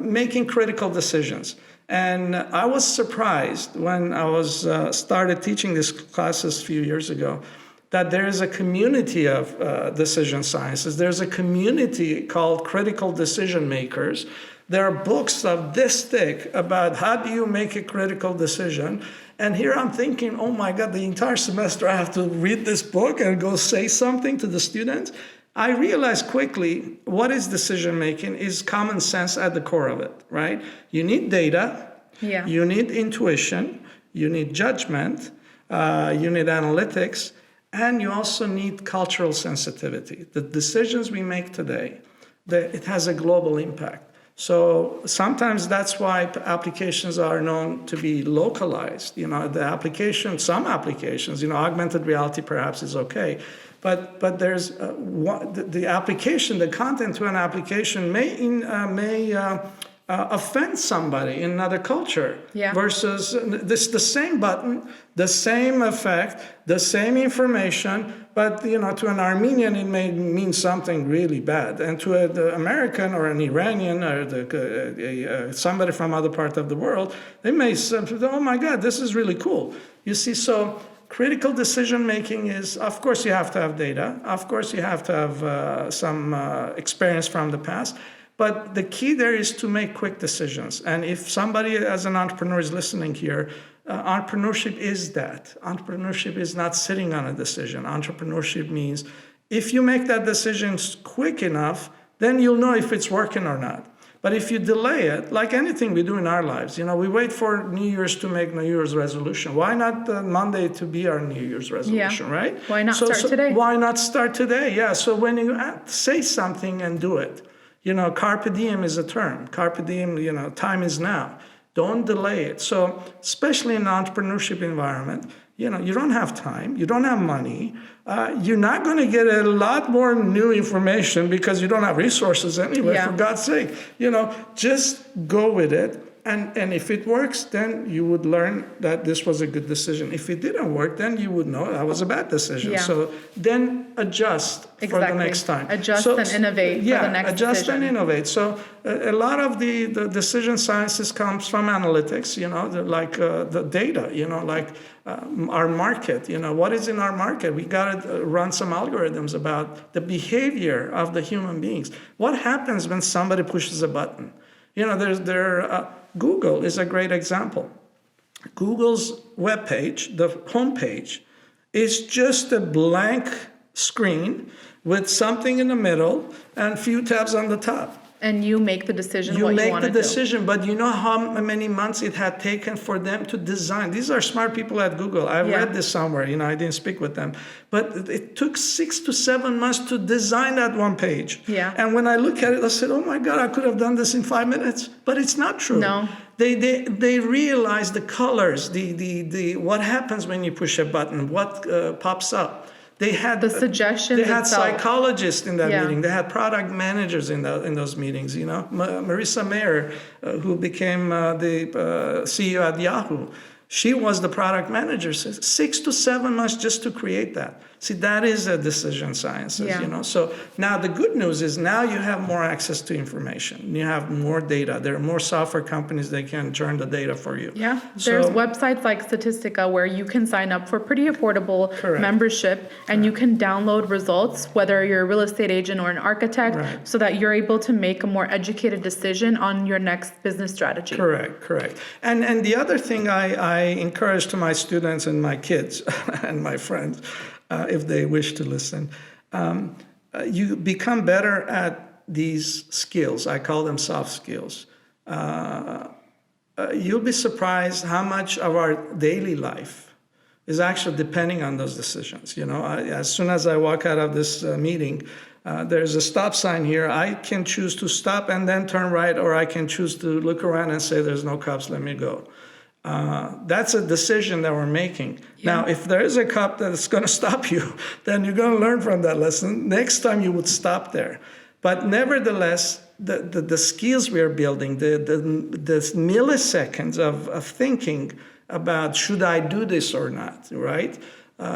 making critical decisions. And I was surprised when I was started teaching these classes a few years ago, that there is a community of decision sciences. There's a community called critical decision makers. There are books of this thick about how do you make a critical decision. And here I'm thinking, oh my God, the entire semester I have to read this book and go say something to the students. I realized quickly what is decision making is common sense at the core of it, right? You need data, you need intuition, you need judgment, you need analytics, and you also need cultural sensitivity. The decisions we make today, it has a global impact. So sometimes that's why applications are known to be localized. Some applications, augmented reality perhaps is okay. But there's the application, the content to an application may offend somebody in another culture versus the same button, the same effect, the same information, but to an Armenian it may mean something really bad, and to an American or an Iranian or somebody from other part of the world, they may say, oh my God, this is really cool. You see, so critical decision making is, of course, you have to have data. Of course, you have to have some experience from the past. But the key there is to make quick decisions. And if somebody as an entrepreneur is listening here, entrepreneurship is that. Entrepreneurship is not sitting on a decision. Entrepreneurship means if you make that decision quick enough, then you'll know if it's working or not. But if you delay it, like anything we do in our lives, we wait for New Year's to make New Year's resolution. Why not Monday to be our New Year's resolution, right? Why not start today? Why not start today? Yeah, so when you say something and do it, carpe diem is a term. Carpe diem, time is now. Don't delay it. So especially in an entrepreneurship environment, you don't have time, you don't have money, you're not going to get a lot more new information because you don't have resources anyway, for God's sake. Just go with it. And if it works, then you would learn that this was a good decision. If it didn't work, then you would know that was a bad decision. Yeah. So then adjust for the next time. Adjust and innovate for the next decision. Adjust and innovate. So a lot of the decision sciences comes from analytics, the data, our market, what is in our market? We got to run some algorithms about the behavior of the human beings. What happens when somebody pushes a button? Google is a great example. Google's webpage, the homepage, is just a blank screen with something in the middle and a few tabs on the top. And you make the decision you what you make want the to do. decision, but you know how many months it had taken for them to design. These are smart people at Google. I've read this somewhere. I didn't speak with them. But it took 6 to 7 months to design that one page. Yeah. And when I look at it, I said, oh my God, I could have done this in 5 minutes. But it's not true. No. They realize the colors, the what happens when you push a button, what pops up. They had the suggestions. They had psychologists in that meeting. They had product managers in those meetings. Marissa Mayer, who became the CEO at Yahoo, she was the product manager. 6 to 7 months just to create that. See, that is a decision sciences. So now the good news is now you have more access to information. You have more data. There are more software companies that can turn the data for you. Yeah, there's websites like Statistica where you can sign up for pretty affordable membership, and you can download results, whether you're a real estate agent or an architect, so that you're able to make a more educated decision on your next business strategy. Correct. And the other thing I encourage to my students and my kids and my friends, if they wish to listen, you become better at these skills. I call them soft skills. You'll be surprised how much of our daily life is actually depending on those decisions. As soon as I walk out of this meeting, there's a stop sign here. I can choose to stop and then turn right, or I can choose to look around and say, there's no cops, let me go. That's a decision that we're making. Now, if there is a cup that's going to stop you, then you're going to learn from that lesson. Next time you would stop there. But nevertheless, the skills we are building, the milliseconds of thinking about should I do this or not, right?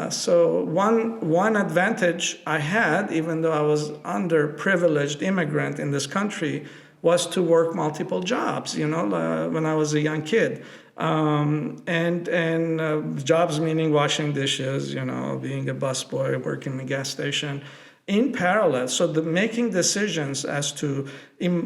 So one advantage I had, even though I was underprivileged immigrant in this country, was to work multiple jobs, when I was a young kid. Jobs meaning washing dishes, being a busboy, working in a gas station. In parallel, so making decisions as to,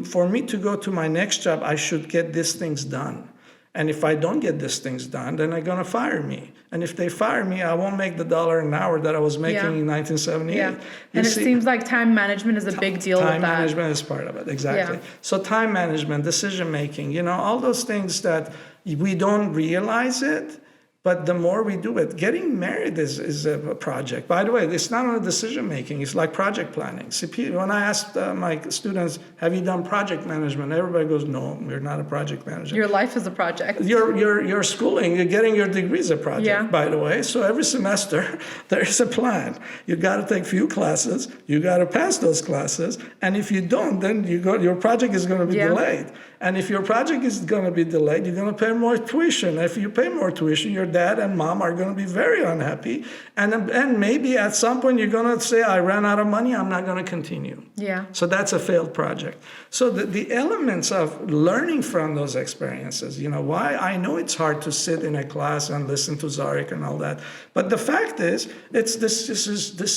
for me to go to my next job, I should get these things done. And if I don't get these things done, then they're going to fire me. And if they fire me, I won't make the $1 an hour that I was making in 1978. Yeah. And it seems like time management is a big deal with that. Time management is part of it, exactly. Yeah. So time management, decision making, all those things that we don't realize it, but the more we do it, getting married is a project. By the way, it's not only decision making, it's like project planning. See, when I asked my students, have you done project management? Everybody goes, no, we're not a project manager. Your life is a project. Your schooling, you're getting your degree is a project, by the way. So every semester, there is a plan. You got to take few classes, you got to pass those classes, and if you don't, then your project is going to be delayed. And if your project is going to be delayed, you're going to pay more tuition. If you pay more tuition, your dad and mom are going to be very unhappy. And maybe at some point you're going to say, I ran out of money, I'm not going to continue. Yeah. So that's a failed project. So the elements of learning from those experiences, why I know it's hard to sit in a class and listen to Zarik and all that. But the fact is, this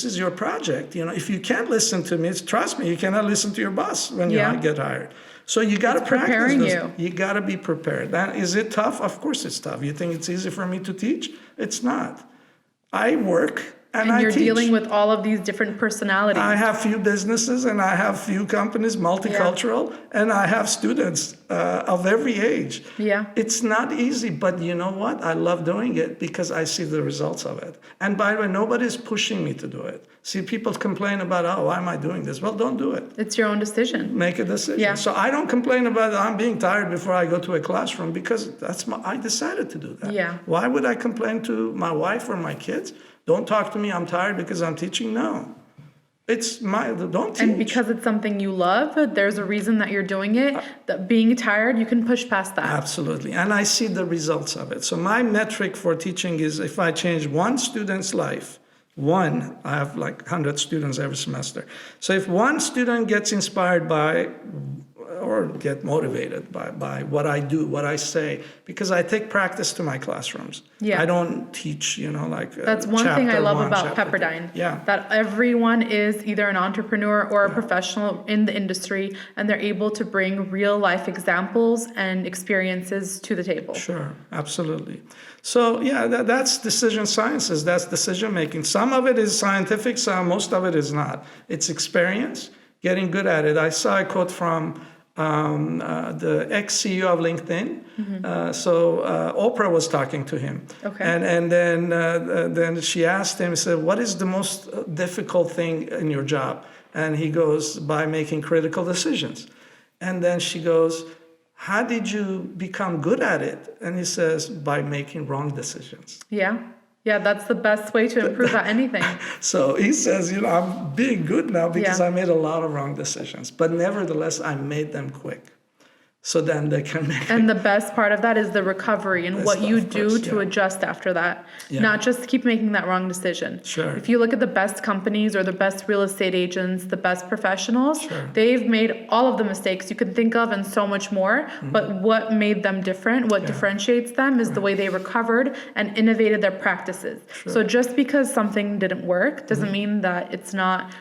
is your project. If you can't listen to me, trust me, you cannot listen to your boss when you get hired. So you got to practice this. You got to be prepared. And is it tough? Of course it's tough. You think it's easy for me to teach? It's not. I work and I you're teach. Dealing with all of these different personalities. I have few businesses and I have few companies, multicultural, and I have students of every age. Yeah. It's not easy, but you know what? I love doing it because I see the results of it. And by the way, nobody's pushing me to do it. See, people complain about, why am I doing this? Well, don't do it. It's your own decision. Make a decision. Yeah. So I don't complain about I'm being tired before I go to a classroom because I decided to do that. Yeah. Why would I complain to my wife or my kids? Don't talk to me, I'm tired because I'm teaching. No. Don't teach. And because it's something you love, there's a reason that you're doing it. That being tired, you can push past that. Absolutely. And I see the results of it. So my metric for teaching is if I change one student's life, I have like 100 students every semester. So if one student gets inspired by or get motivated by what I do, what I say, because I take practice to my classrooms. Yeah. I don't teach, That's one thing I love about Pepperdine. Yeah. That everyone is either an entrepreneur or a professional in the industry, and they're able to bring real life examples and experiences to the table. Sure, absolutely. So that's decision sciences, that's decision making. Some of it is scientific, most of it is not. It's experience, getting good at it. I saw a quote from the ex-CEO of LinkedIn. Mm-hmm. Oprah was talking to him. Okay. And then she asked him, said, what is the most difficult thing in your job? And he goes, by making critical decisions. And then she goes, how did you become good at it? And he says, by making wrong decisions. Yeah. Yeah, that's the best way to improve at anything. So he says, I'm being good now because I made a lot of wrong decisions. But nevertheless, I made them quick. So then they can make And the best part of that is the recovery and what you do to adjust after that. Yeah. Not just keep making that wrong decision. Sure. If you look at the best companies or the best real estate agents, the best professionals, they've made all of the mistakes you can think of and so much more. Mm-hmm. But what made them different, what differentiates them is the way they recovered and innovated their practices. Sure. So just because something didn't work doesn't mean that it's not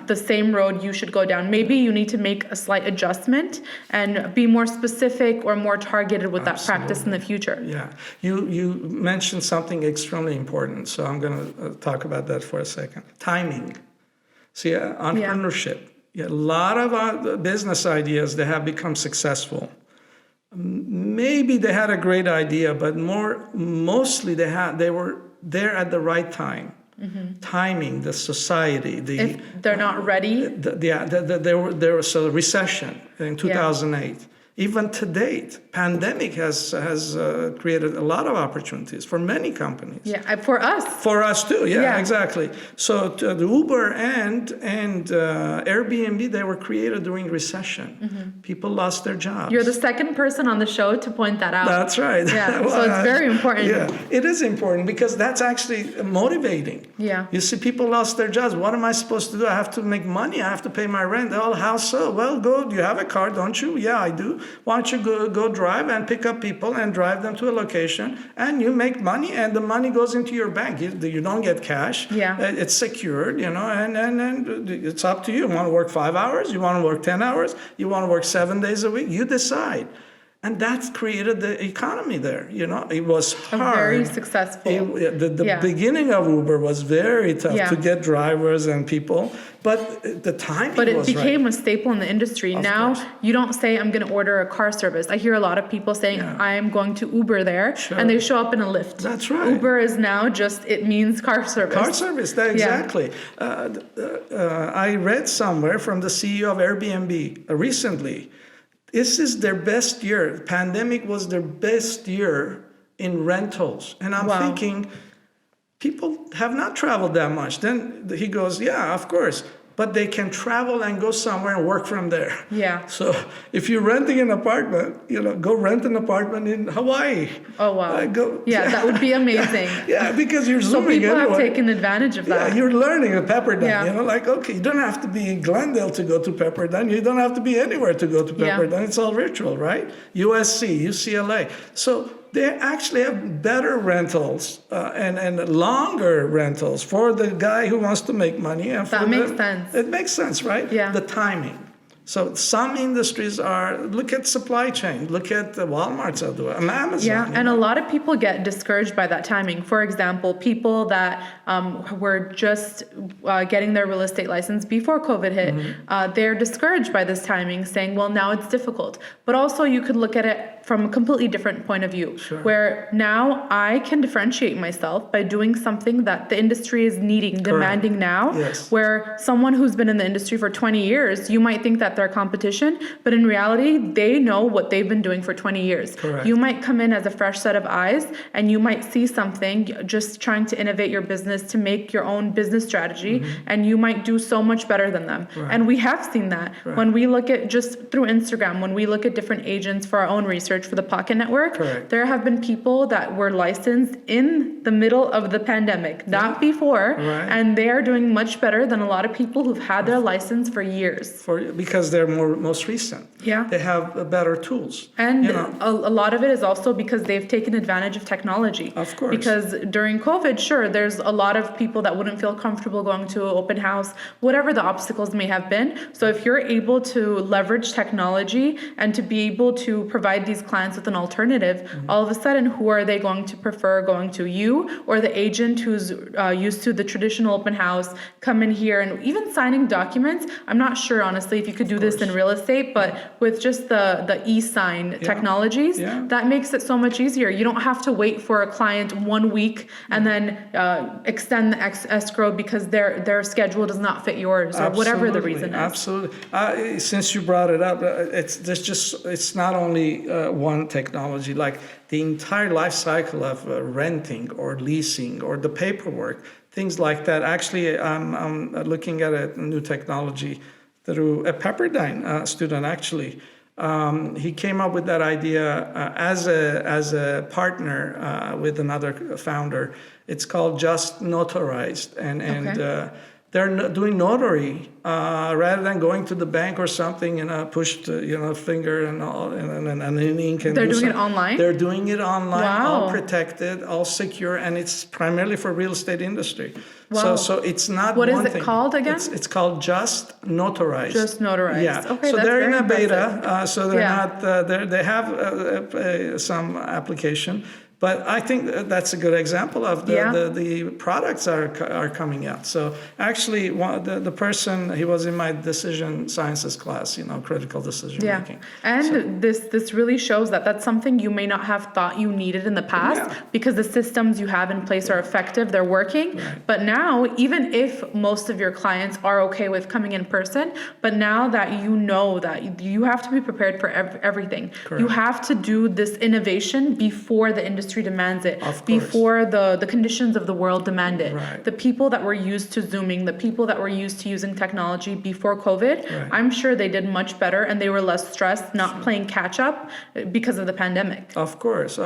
the same road you should go down. Maybe you need to make a slight adjustment and be more specific or more targeted with that practice in the future. Yeah. You mentioned something extremely important, so I'm going to talk about that for a second. Timing. See, entrepreneurship. A lot of business ideas, they have become successful. Maybe they had a great idea, but mostly they were there at the right time. Mm-hmm. Timing, the society, if they're not ready. There was a recession in 2008. Even to date, pandemic has created a lot of opportunities for many companies. Yeah, for us. For us too, yeah. Exactly. So the Uber and Airbnb, they were created during recession. People lost their jobs. You're the second person on the show to point that out. That's right. Yeah, well, so it's very important. Yeah, it is important because that's actually motivating. Yeah. You see, people lost their jobs. What am I supposed to do? I have to make money. I have to pay my rent. Oh, how so? Well, do you have a car, don't you? Yeah, I do. Why don't you go drive and pick up people and drive them to a location, and you make money, and the money goes into your bank. You don't get cash. Yeah. It's secured, and it's up to you. You want to work 5 hours? You want to work 10 hours? You want to work 7 days a week? You decide. And that's created the economy there. It was hard. Very successful. The beginning of Uber was very tough to get drivers and people, but the timing was right. But it became a staple in the industry. Now, you don't say, I'm going to order a car service. I hear a lot of people saying, I'm going to Uber there, and they show up in a Lyft. That's right. Uber is now it means car service. Car service, exactly. I read somewhere from the CEO of Airbnb recently, this is their best year. Pandemic was their best year in rentals. And I'm thinking, people have not traveled that much. Then he goes, yeah, of course. But they can travel and go somewhere and work from there. Yeah. So if you're renting an apartment, go rent an apartment in Hawaii. Oh, wow. That would be amazing. Yeah, because you're zooming people anyway. have taken advantage of that. Yeah, you're learning at Pepperdine. Okay, you don't have to be in Glendale to go to Pepperdine. You don't have to be anywhere to go to Pepperdine. It's all virtual, right? USC, UCLA. So they actually have better rentals and longer rentals for the guy who wants to make money. And that makes sense. It makes sense, right? Yeah. The timing. So some industries look at supply chain, look at the Walmarts of the world, Amazon. Yeah, and a lot of people get discouraged by that timing. For example, people that were just getting their real estate license before COVID hit, they're discouraged by this timing, saying, well, now it's difficult. But also you could look at it from a completely different point of view, where now I can differentiate myself by doing something that the industry is needing, demanding now, where someone who's been in the industry for 20 years, you might think that they're competition, but in reality, they know what they've been doing for 20 years. Correct. You might come in as a fresh set of eyes, and you might see something, just trying to innovate your business to make your own business strategy, and you might do so much better than them. And we have seen that when we look at just through Instagram, when we look at different agents for our own research for the Pocket Network, there have been people that were licensed in the middle of the pandemic, not before, and they are doing much better than a lot of people who've had their license for years. Because they're most recent. Yeah. They have better tools. And a lot of it is also because they've taken advantage of technology. Of course. Because during COVID, sure, there's a lot of people that wouldn't feel comfortable going to an open house, whatever the obstacles may have been. So if you're able to leverage technology and to be able to provide these clients with an alternative, all of a sudden, who are they going to prefer going to, you or the agent who's used to the traditional open house, come in here and even signing documents? I'm not sure, honestly, if you could do this in real estate, but with just the e-sign technologies, that makes it so much easier. You don't have to wait for a client 1 week and then extend the escrow because their schedule does not fit yours or whatever the reason is. Absolutely. Since you brought it up, it's not only one technology. Like the entire life cycle of renting or leasing or the paperwork, things like that. Actually, I'm looking at a new technology through a Pepperdine student, actually. He came up with that idea as a partner with another founder. It's called Just Notarized, and they're doing notary rather than going to the bank or something, pushed finger and all, and ink. And they're doing it online? They're doing it online, wow. all protected, all secure, and it's primarily for real estate industry. Wow. So it's not what one is it thing. Called again? It's called Just Notarized. Just Notarized. Yeah. Okay, so that's they're in a very beta. So they're yeah. not. They have some application. But I think that's a good example of the products are coming out. So actually, the person, he was in my decision sciences class, critical decision making. And this really shows that that's something you may not have thought you needed in the past because the systems you have in place are effective, they're working. Right. But now, even if most of your clients are okay with coming in person, but now that you know that you have to be prepared for everything. Correct. You have to do this innovation before the industry demands it, before the conditions of the world demand it. Right. The people that were used to Zooming, the people that were used to using technology before COVID, I'm sure they did much better and they were less stressed, not playing catch up because of the pandemic. Of course.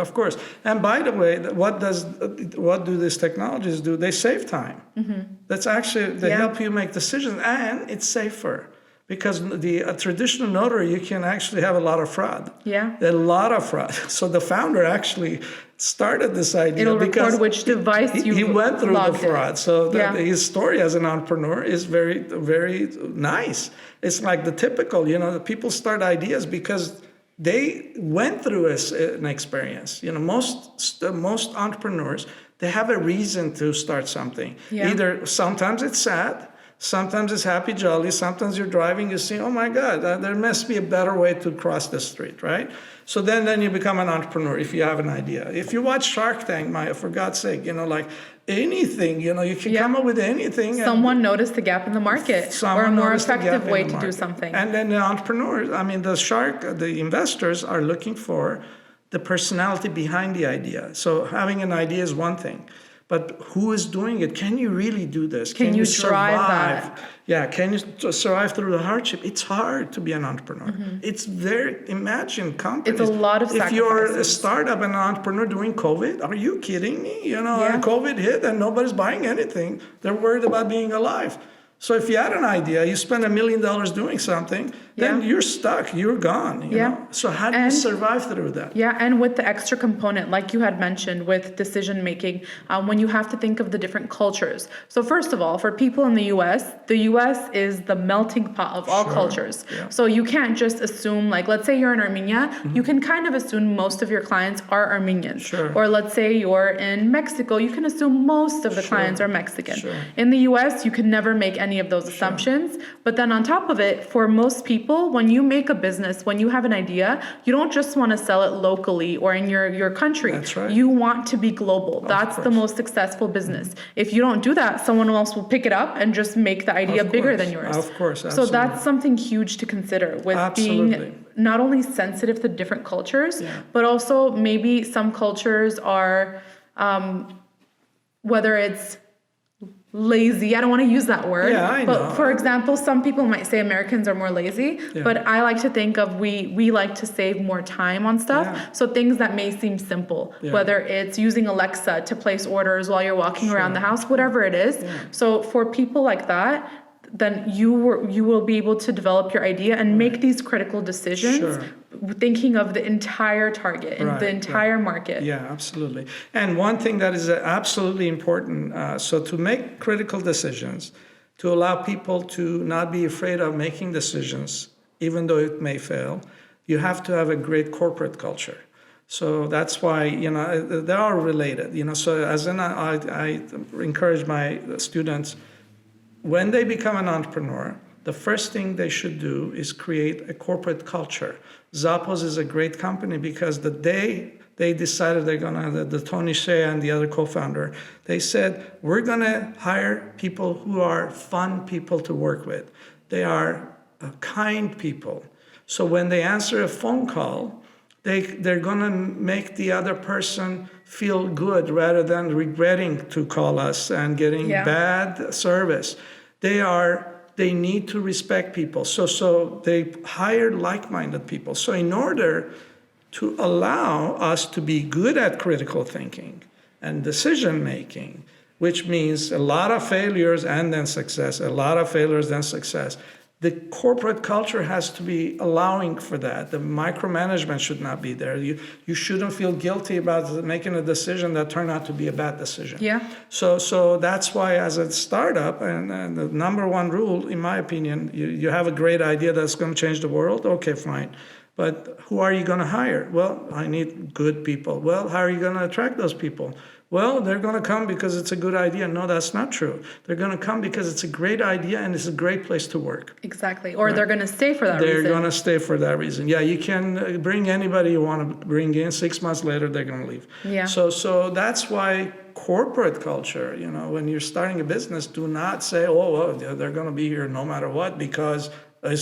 And by the way, what do these technologies do? They save time. Mm-hmm. That's actually, they help you make decisions, and it's safer. Because a traditional notary, you can actually have a lot of fraud. Yeah. A lot of fraud. So the founder actually started this idea. It'll record which device he went through the fraud. So his story as an entrepreneur is very, very nice. It's like the typical, the people start ideas because they went through an experience. Most entrepreneurs, they have a reason to start something. Yeah. Either sometimes it's sad. Sometimes it's happy, jolly. Sometimes you're driving, you see, oh my God, there must be a better way to cross the street, right? So then you become an entrepreneur if you have an idea. If you watch Shark Tank, Maya, for God's sake, like anything, you can come up with anything. Someone noticed the gap in the market or a more effective way to do something. And then the entrepreneurs, the investors are looking for the personality behind the idea. So having an idea is one thing. But who is doing it? Can you really do this? Can you survive that? Yeah, can you survive through the hardship? It's hard to be an entrepreneur. Mm-hmm. Imagine companies. It's a lot of sacrifices. If you're a startup and an entrepreneur during COVID, are you kidding me? COVID hit and nobody's buying anything. They're worried about being alive. So if you had an idea, you spend $1 million doing something, then you're stuck, you're gone. You know? So how do you survive through that? Yeah, and with the extra component, like you had mentioned, with decision making, when you have to think of the different cultures. So first of all, for people in the U.S. is the melting pot of all cultures. Yeah. So you can't just assume, like, let's say you're in Armenia, you can kind of assume most of your clients are Armenians. Sure. Or let's say you're in Mexico, you can assume most of the clients are Mexican. Sure. In the U.S., you can never make any of those assumptions. But then on top of it, for most people, when you make a business, when you have an idea, you don't just want to sell it locally or in your country. That's right. You want to be global. That's the most successful business. Mm-hmm. If you don't do that, someone else will pick it up and just make the idea bigger than yours. Of course, absolutely. So that's something huge to consider with being not only sensitive to different cultures, but also maybe some cultures are, whether it's lazy. I don't want to use that word. Yeah, I know. But for example, some people might say Americans are more lazy, but I like to think of we like to save more time on stuff. Yeah. So things that may seem simple, whether it's using Alexa to place orders while you're walking around the house, whatever it is. Yeah. So for people like that, then you will be able to develop your idea and make these critical decisions, thinking of the entire target and the entire market. Yeah, absolutely. And one thing that is absolutely important, so to make critical decisions, to allow people to not be afraid of making decisions, even though it may fail, you have to have a great corporate culture. So that's why, they are related. So I encourage my students, when they become an entrepreneur, the first thing they should do is create a corporate culture. Zappos is a great company because the day they decided they're going to, the Tony Shea and the other co-founder, they said, we're going to hire people who are fun people to work with. They are kind people. So when they answer a phone call, they're going to make the other person feel good rather than regretting to call us and getting bad service. They need to respect people. So they hire like-minded people. So in order to allow us to be good at critical thinking and decision making, which means a lot of failures and then success, the corporate culture has to be allowing for that. The micromanagement should not be there. You shouldn't feel guilty about making a decision that turned out to be a bad decision. Yeah. So that's why as a startup, and the number one rule, in my opinion, you have a great idea that's going to change the world, okay, fine. But who are you going to hire? Well, I need good people. Well, how are you going to attract those people? Well, they're going to come because it's a good idea. No, that's not true. They're going to come because it's a great idea and it's a great place to work. Exactly. Or they're going to stay for that reason. They're going to stay for that reason. Yeah, you can bring anybody you want to bring in. 6 months later, they're going to leave. Yeah. So that's why corporate culture, when you're starting a business, do not say, oh, well, they're going to be here no matter what because...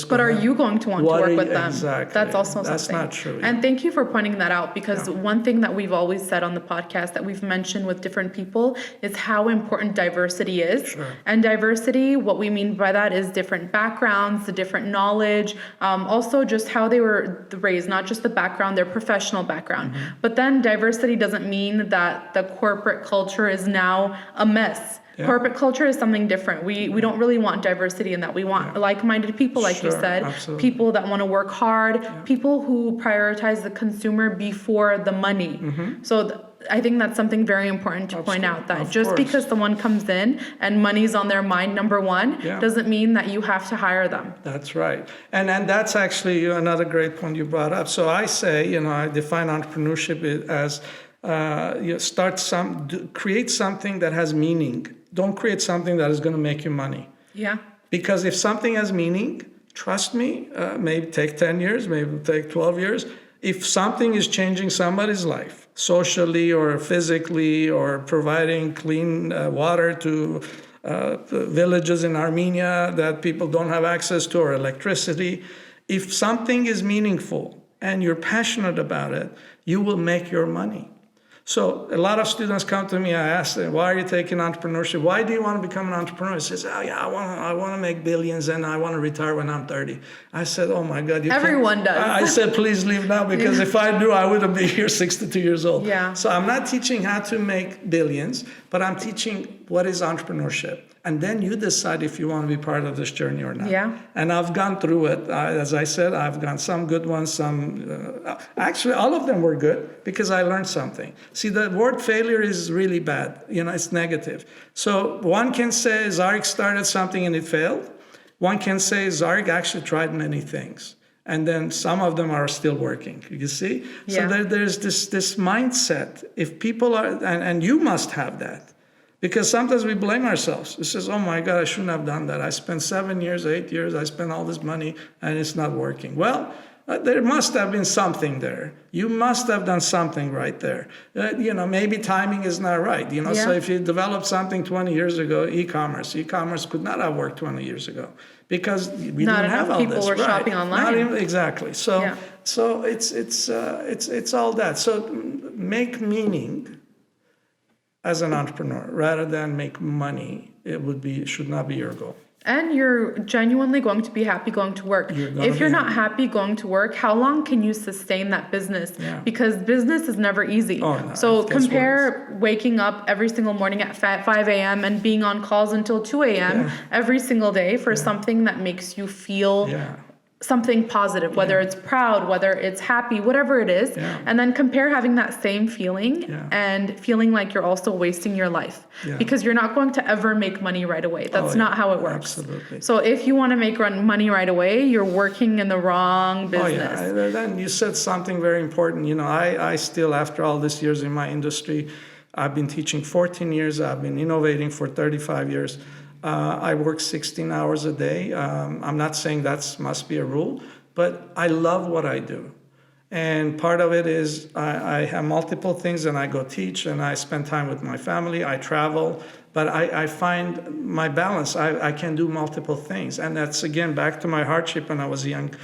But are you going to want to work with them? Exactly. That's also something. That's not true. And thank you for pointing that out, because one thing that we've always said on the podcast that we've mentioned with different people is how important diversity is. Sure. And diversity, what we mean by that is different backgrounds, the different knowledge, also just how they were raised, not just the background, their professional background. Mm-hmm. But then diversity doesn't mean that the corporate culture is now a mess. Yeah. Corporate culture is something different. We don't really want diversity in that. We want like-minded people, like you said, absolutely. People that want to work hard, people who prioritize the consumer before the money. Mm-hmm. So I think that's something very important to point out, that just because someone comes in and money's on their mind, number one, doesn't mean that you have to hire them. That's right. And that's actually another great point you brought up. So I say, I define entrepreneurship as create something that has meaning. Don't create something that is going to make you money. Yeah. Because if something has meaning, trust me, maybe take 10 years, maybe take 12 years. If something is changing somebody's life, socially or physically, or providing clean water to villages in Armenia that people don't have access to, or electricity, if something is meaningful and you're passionate about it, you will make your money. So a lot of students come to me, I ask them, why are you taking entrepreneurship? Why do you want to become an entrepreneur? He says, oh yeah, I want to make billions and I want to retire when I'm 30. I said, oh my God. Everyone does. I said, please leave now, because if I knew, I wouldn't be here 62 years old. Yeah. So I'm not teaching how to make billions, but I'm teaching what is entrepreneurship. And then you decide if you want to be part of this journey or not. Yeah. And I've gone through it. As I said, I've gone some good ones, some... actually, all of them were good because I learned something. See, the word failure is really bad. It's negative. So one can say Zarik started something and it failed. One can say Zarik actually tried many things. And then some of them are still working, you see? Yeah. So there's this mindset. If people are... And you must have that. Because sometimes we blame ourselves. It says, oh my God, I shouldn't have done that. I spent 7 years, 8 years, I spent all this money and it's not working. Well, there must have been something there. You must have done something right there. Maybe timing is not right. So if you developed something 20 years ago, e-commerce could not have worked 20 years ago because we didn't have all this. Not enough people were shopping online. Exactly. So it's all that. So make meaning as an entrepreneur, rather than make money, it should not be your goal. And you're genuinely going to be happy going to work. If you're not happy going to work, how long can you sustain that business? Yeah. Because business is never easy. Oh, no, so compare waking up every single morning at 5 a.m. and being on calls until 2 a.m. every single day for something that makes you feel something positive, whether it's proud, whether it's happy, whatever it is, and then compare having that same feeling and feeling like you're also wasting your life because you're not going to ever make money right away. That's not how it works. Absolutely. So if you want to make money right away, you're working in the wrong business. Oh yeah, then you said something very important. I still, after all these years in my industry, I've been teaching 14 years, I've been innovating for 35 years. I work 16 hours a day. I'm not saying that must be a rule, but I love what I do. And part of it is I have multiple things, and I go teach, and I spend time with my family, I travel, but I find my balance. I can do multiple things. And that's, again, back to my hardship when I was a young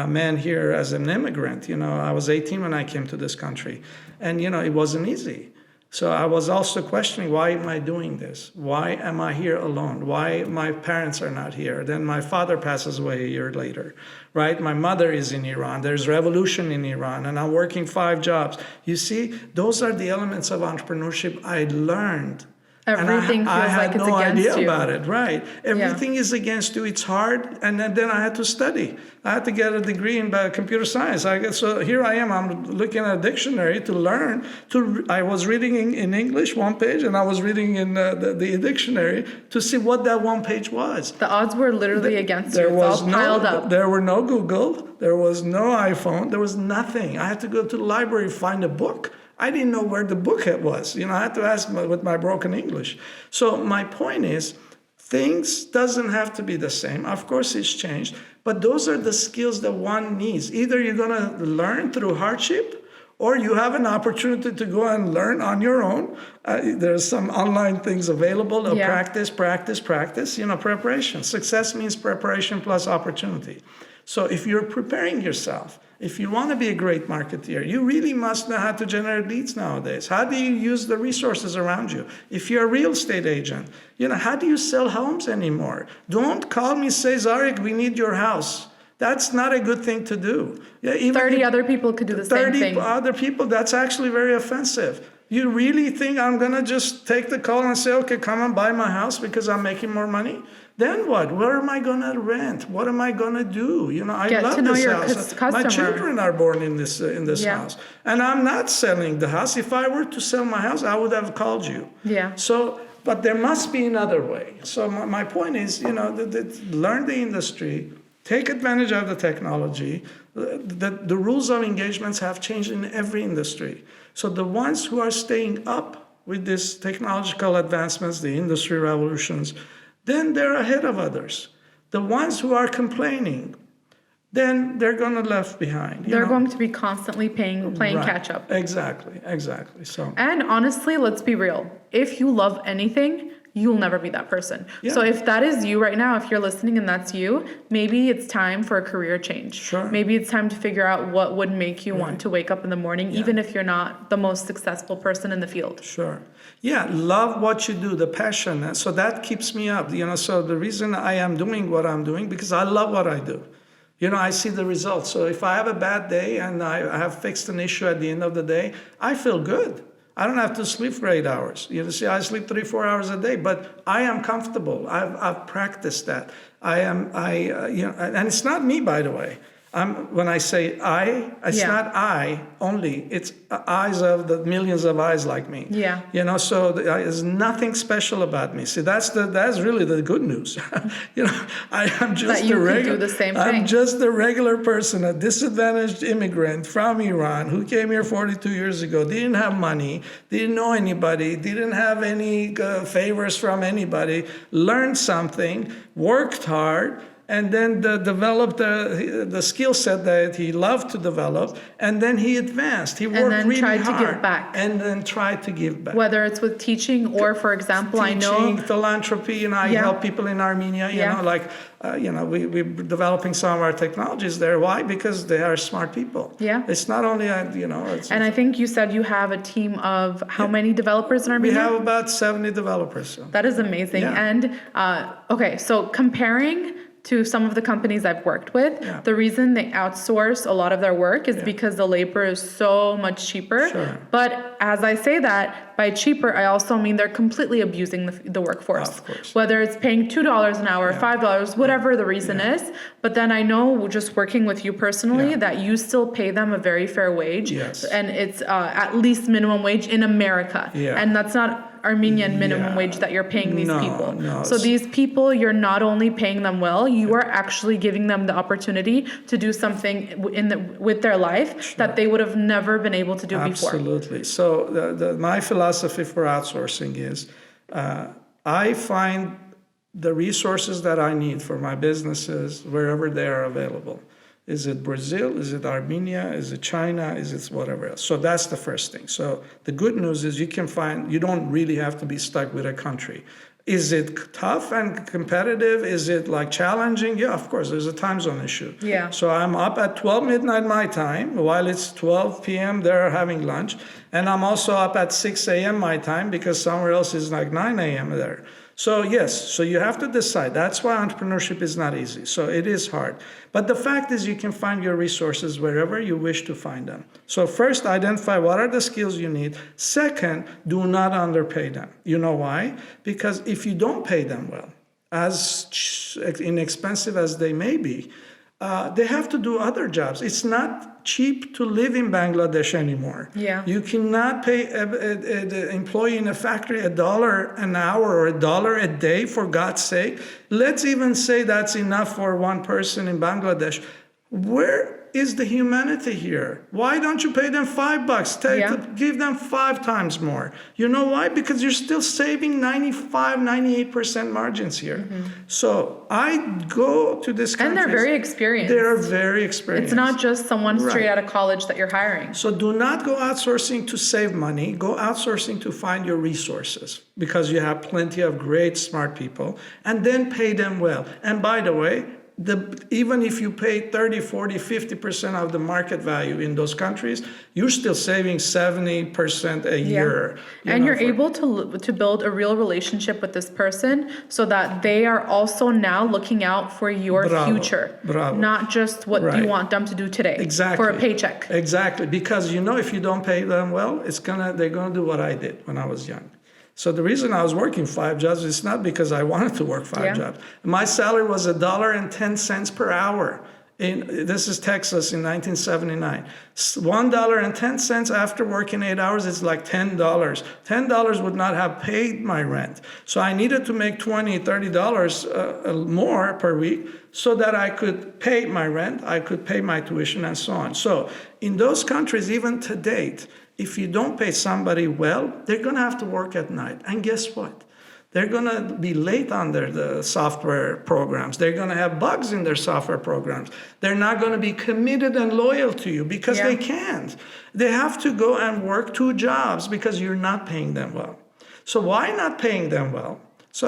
man here as an immigrant. I was 18 when I came to this country, and, it wasn't easy. So I was also questioning, why am I doing this? Why am I here alone? Why my parents are not here? Then my father passes away a year later, right? My mother is in Iran. There's revolution in Iran, and I'm working 5 jobs. You see, those are the elements of entrepreneurship I learned Everything feels I like had it's no against idea you. about it, right? Everything is against you. It's hard. And then I had to study. I had to get a degree in computer science. So here I am. I'm looking at a dictionary to learn. I was reading in English one page, and I was reading in the dictionary to see what that one page was. The odds were literally against you. There It's all piled up. There were no Google. There was no iPhone. There was nothing. I had to go to the library, find a book. I didn't know where the book was. I had to ask with my broken English. So my point is, things doesn't have to be the same. Of course, it's changed. But those are the skills that one needs. Either you're going to learn through hardship, or you have an opportunity to go and learn on your own. There's some online things available. Practice. Preparation. Success means preparation plus opportunity. So if you're preparing yourself, if you want to be a great marketeer, you really must know how to generate leads nowadays. How do you use the resources around you? If you're a real estate agent, how do you sell homes anymore? Don't call me, say, Zarik, we need your house. That's not a good thing to do. Even 30 other people could do the same thing. 30 other people, that's actually very offensive. You really think I'm going to just take the call and say, okay, come and buy my house because I'm making more money? Then what? Where am I going to rent? What am I going to do? I love this house. My children are born in this house. And I'm not selling the house. If I were to sell my house, I would have called you. Yeah. But there must be another way. So my point is, learn the industry, take advantage of the technology. The rules of engagements have changed in every industry. So the ones who are staying up with these technological advancements, the industry revolutions, then they're ahead of others. The ones who are complaining, then they're going to be left behind. They're going to be constantly playing catch up. Exactly. So. And honestly, let's be real. If you love anything, you'll never be that person. Yeah. So if that is you right now, if you're listening and that's you, maybe it's time for a career change. Sure. Maybe it's time to figure out what would make you want to wake up in the morning, even if you're not the most successful person in the field. Sure. Yeah, love what you do, the passion. So that keeps me up. So the reason I am doing what I'm doing, because I love what I do. I see the results. So if I have a bad day and I have fixed an issue at the end of the day, I feel good. I don't have to sleep for 8 hours. I sleep 3-4 hours a day, but I am comfortable. I've practiced that. And it's not me, by the way. When I say it's not I only. It's eyes of the millions of eyes like me. Yeah. So there's nothing special about me. See, that's really the good news. I am just that you can do the same thing. I'm just a regular person, a disadvantaged immigrant from Iran who came here 42 years ago, didn't have money, didn't know anybody, didn't have any favors from anybody, learned something, worked hard, and then developed the skill set that he loved to develop, and then he advanced. He worked really hard. And then tried to give back. And then tried to give back. Whether it's with teaching or, for example, teaching, philanthropy, I help people in Armenia, we're developing some of our technologies there. Why? Because they are smart people. Yeah. It's not only, And I think you said you have a team of how many developers in Armenia? We have about 70 developers. So. That is amazing. Yeah. And, so comparing to some of the companies I've worked with, the reason they outsource a lot of their work is because the labor is so much cheaper. Sure. But as I say that, by cheaper, I also mean they're completely abusing the workforce. Of course. Whether it's paying $2 an hour, $5, whatever the reason is. But then I know, just working with you personally, that you still pay them a very fair wage. Yes. And it's at least minimum wage in America. Yeah. And that's not Armenian minimum wage that you're paying these people. No. So these people, you're not only paying them well, you are actually giving them the opportunity to do something with their life that they would have never been able to do before. Absolutely. So my philosophy for outsourcing is I find the resources that I need for my businesses wherever they are available. Is it Brazil? Is it Armenia? Is it China? Is it whatever else? So that's the first thing. So the good news is you don't really have to be stuck with a country. Is it tough and competitive? Is it challenging? Yeah, of course, there's a time zone issue. Yeah. So I'm up at 12 midnight my time, while it's 12 p.m. they're having lunch. And I'm also up at 6 a.m. my time because somewhere else is 9 a.m. there. So yes, so you have to decide. That's why entrepreneurship is not easy. So it is hard. But the fact is you can find your resources wherever you wish to find them. So first, identify what are the skills you need. Second, do not underpay them. You know why? Because if you don't pay them well, as inexpensive as they may be, they have to do other jobs. It's not cheap to live in Bangladesh anymore. Yeah. You cannot pay an employee in a factory $1 an hour or $1 a day, for God's sake. Let's even say that's enough for one person in Bangladesh. Where is the humanity here? Why don't you pay them $5? Give them 5 times more. You know why? Because you're still saving 95, 98% margins here. So I go to this country. And they're very experienced. They're very experienced. It's not just someone straight out of college that you're hiring. So do not go outsourcing to save money. Go outsourcing to find your resources, because you have plenty of great, smart people, and then pay them well. And by the way, even if you pay 30, 40, 50% of the market value in those countries, you're still saving 70% a year. And you're able to build a real relationship with this person so that they are also now looking out for your future. Not just what you want them to do today for a paycheck. Exactly. Because if you don't pay them well, they're gonna do what I did when I was young. So the reason I was working 5 jobs is not because I wanted to work 5 jobs. My salary was $1.10 per hour. This is Texas in 1979. $1.10 after working 8 hours is like $10. $10 would not have paid my rent. So I needed to make $20, $30 more per week so that I could pay my rent, I could pay my tuition, and so on. So in those countries, even to date, if you don't pay somebody well, they're going to have to work at night. And guess what? They're going to be late on the software programs. They're going to have bugs in their software programs. They're not going to be committed and loyal to you because they can't. They have to go and work 2 jobs because you're not paying them well. So why not paying them well? So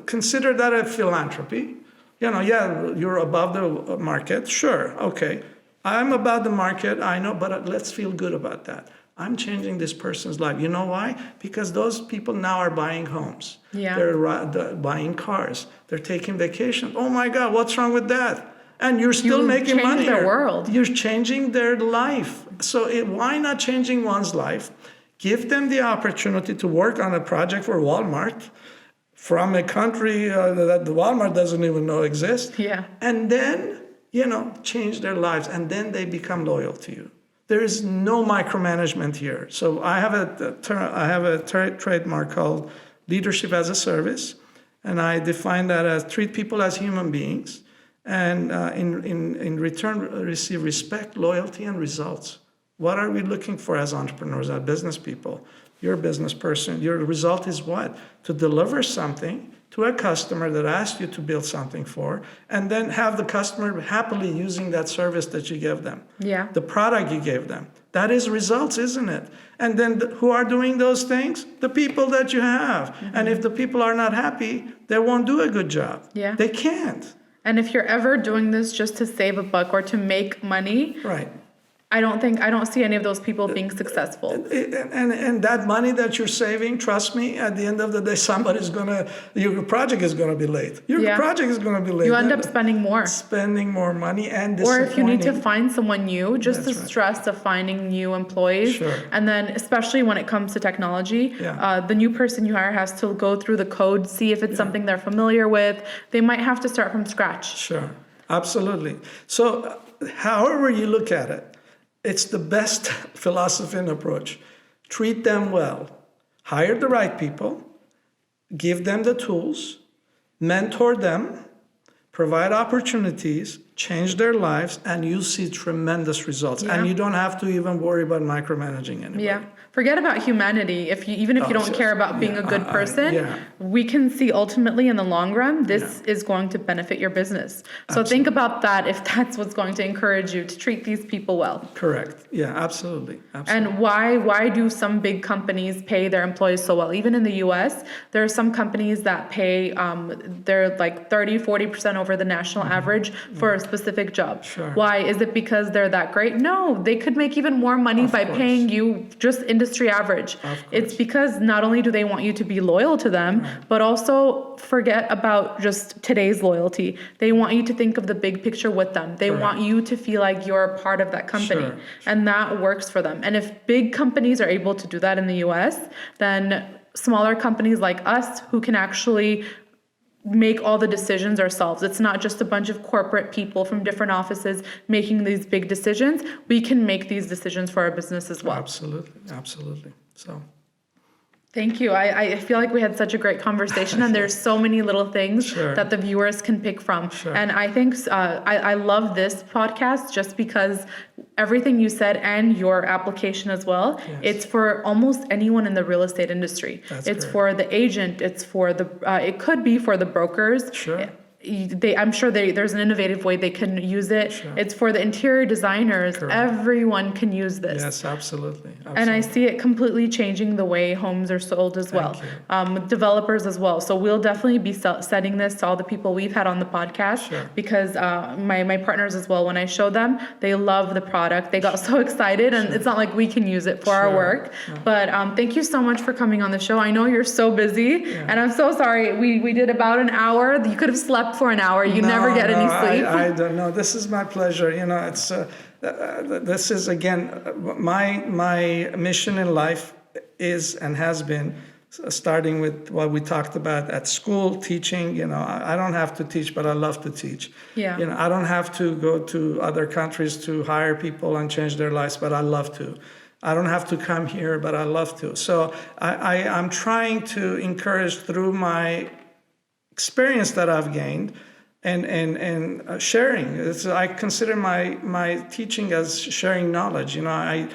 consider that a philanthropy. You're above the market. Sure, okay. I'm above the market, I know, but let's feel good about that. I'm changing this person's life. You know why? Because those people now are buying homes. They're buying cars. They're taking vacations. Oh my God, what's wrong with that? And you're still making money. Their world. You're changing their life. So why not changing one's life? Give them the opportunity to work on a project for Walmart from a country that the Walmart doesn't even know exists. And then change their lives, and then they become loyal to you. There is no micromanagement here. So I have a trademark called leadership as a service, and I define that as treat people as human beings, and in return receive respect, loyalty, and results. What are we looking for as entrepreneurs, as business people? You're a business person. Your result is what? To deliver something to a customer that asked you to build something for, and then have the customer happily using that service that you gave them. The product you gave them. That is results, isn't it? And then who are doing those things? The people that you have. And if the people are not happy, they won't do a good job. They can't. And if you're ever doing this just to save a buck or to make money, I don't see any of those people being successful. And that money that you're saving, trust me, at the end of the day, your project is going to be late. Your project is going to be late. You end up spending more. Spending more money and disappointing. Or if you need to find someone new, just the stress of finding new employees. And then especially when it comes to technology, the new person you hire has to go through the code, see if it's something they're familiar with. They might have to start from scratch. Sure, absolutely. So however you look at it, it's the best philosophy and approach. Treat them well. Hire the right people. Give them the tools. Mentor them. Provide opportunities. Change their lives. And you'll see tremendous results. And you don't have to even worry about micromanaging anybody. Forget about humanity. Even if you don't care about being a good person, we can see ultimately in the long run, this is going to benefit your business. So think about that if that's what's going to encourage you to treat these people well. Correct. Yeah, absolutely. And why do some big companies pay their employees so well? Even in the US, there are some companies that pay, they're like 30, 40% over the national average for specific job. Sure. Why? Is it because they're that great? No, they could make even more money by paying you just industry average. It's because not only do they want you to be loyal to them, but also forget about just today's loyalty. They want you to think of the big picture with them. They want you to feel like you're a part of that company. And that works for them. And if big companies are able to do that in the US, then smaller companies like us who can actually make all the decisions ourselves. It's not just a bunch of corporate people from different offices making these big decisions. We can make these decisions for our business as well. Absolutely. So thank you. I feel like we had such a great conversation, and there's so many little things that the viewers can pick from. And I think I love this podcast just because everything you said and your application as well, it's for almost anyone in the real estate industry. It's for the agent. It's for the, it could be for the brokers. I'm sure there's an innovative way they can use it. It's for the interior designers. Everyone can use this. Yes, absolutely. And I see it completely changing the way homes are sold as well. With developers as well. So we'll definitely be setting this to all the people we've had on the podcast because my partners as well, when I show them, they love the product. They got so excited, and it's not like we can use it for our work. But thank you so much for coming on the show. I know you're so busy, and I'm so sorry. We did about an hour. You could have slept for an hour. You never get any sleep. I don't know. This is my pleasure. You know, it's this is again my mission in life is and has been starting with what we talked about at school, teaching. You know, I don't have to teach, but I love to teach. You know, I don't have to go to other countries to hire people and change their lives, but I love to. I don't have to come here, but I love to. So I'm trying to encourage through my experience that I've gained and sharing. I consider my teaching as sharing knowledge. You know,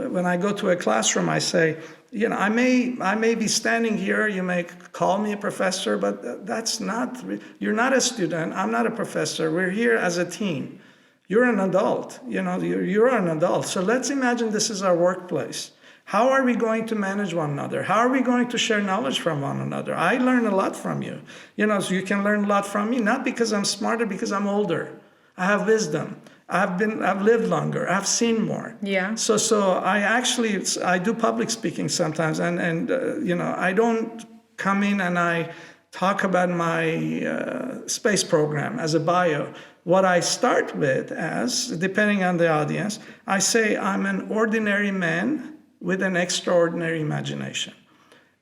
when I go to a classroom, I say, you know, I may be standing here, you may call me a professor, but that's not, you're not a student, I'm not a professor, we're here as a team. You're an adult, you know, you're an adult. So let's imagine this is our workplace. How are we going to manage one another? How are we going to share knowledge from one another? I learn a lot from you. You know, so you can learn a lot from me, not because I'm smarter, because I'm older. I have wisdom. I've lived longer. I've seen more. So I do public speaking sometimes, and you know, I don't come in and I talk about my space program as a bio. What I start with as, depending on the audience, I say I'm an ordinary man with an extraordinary imagination.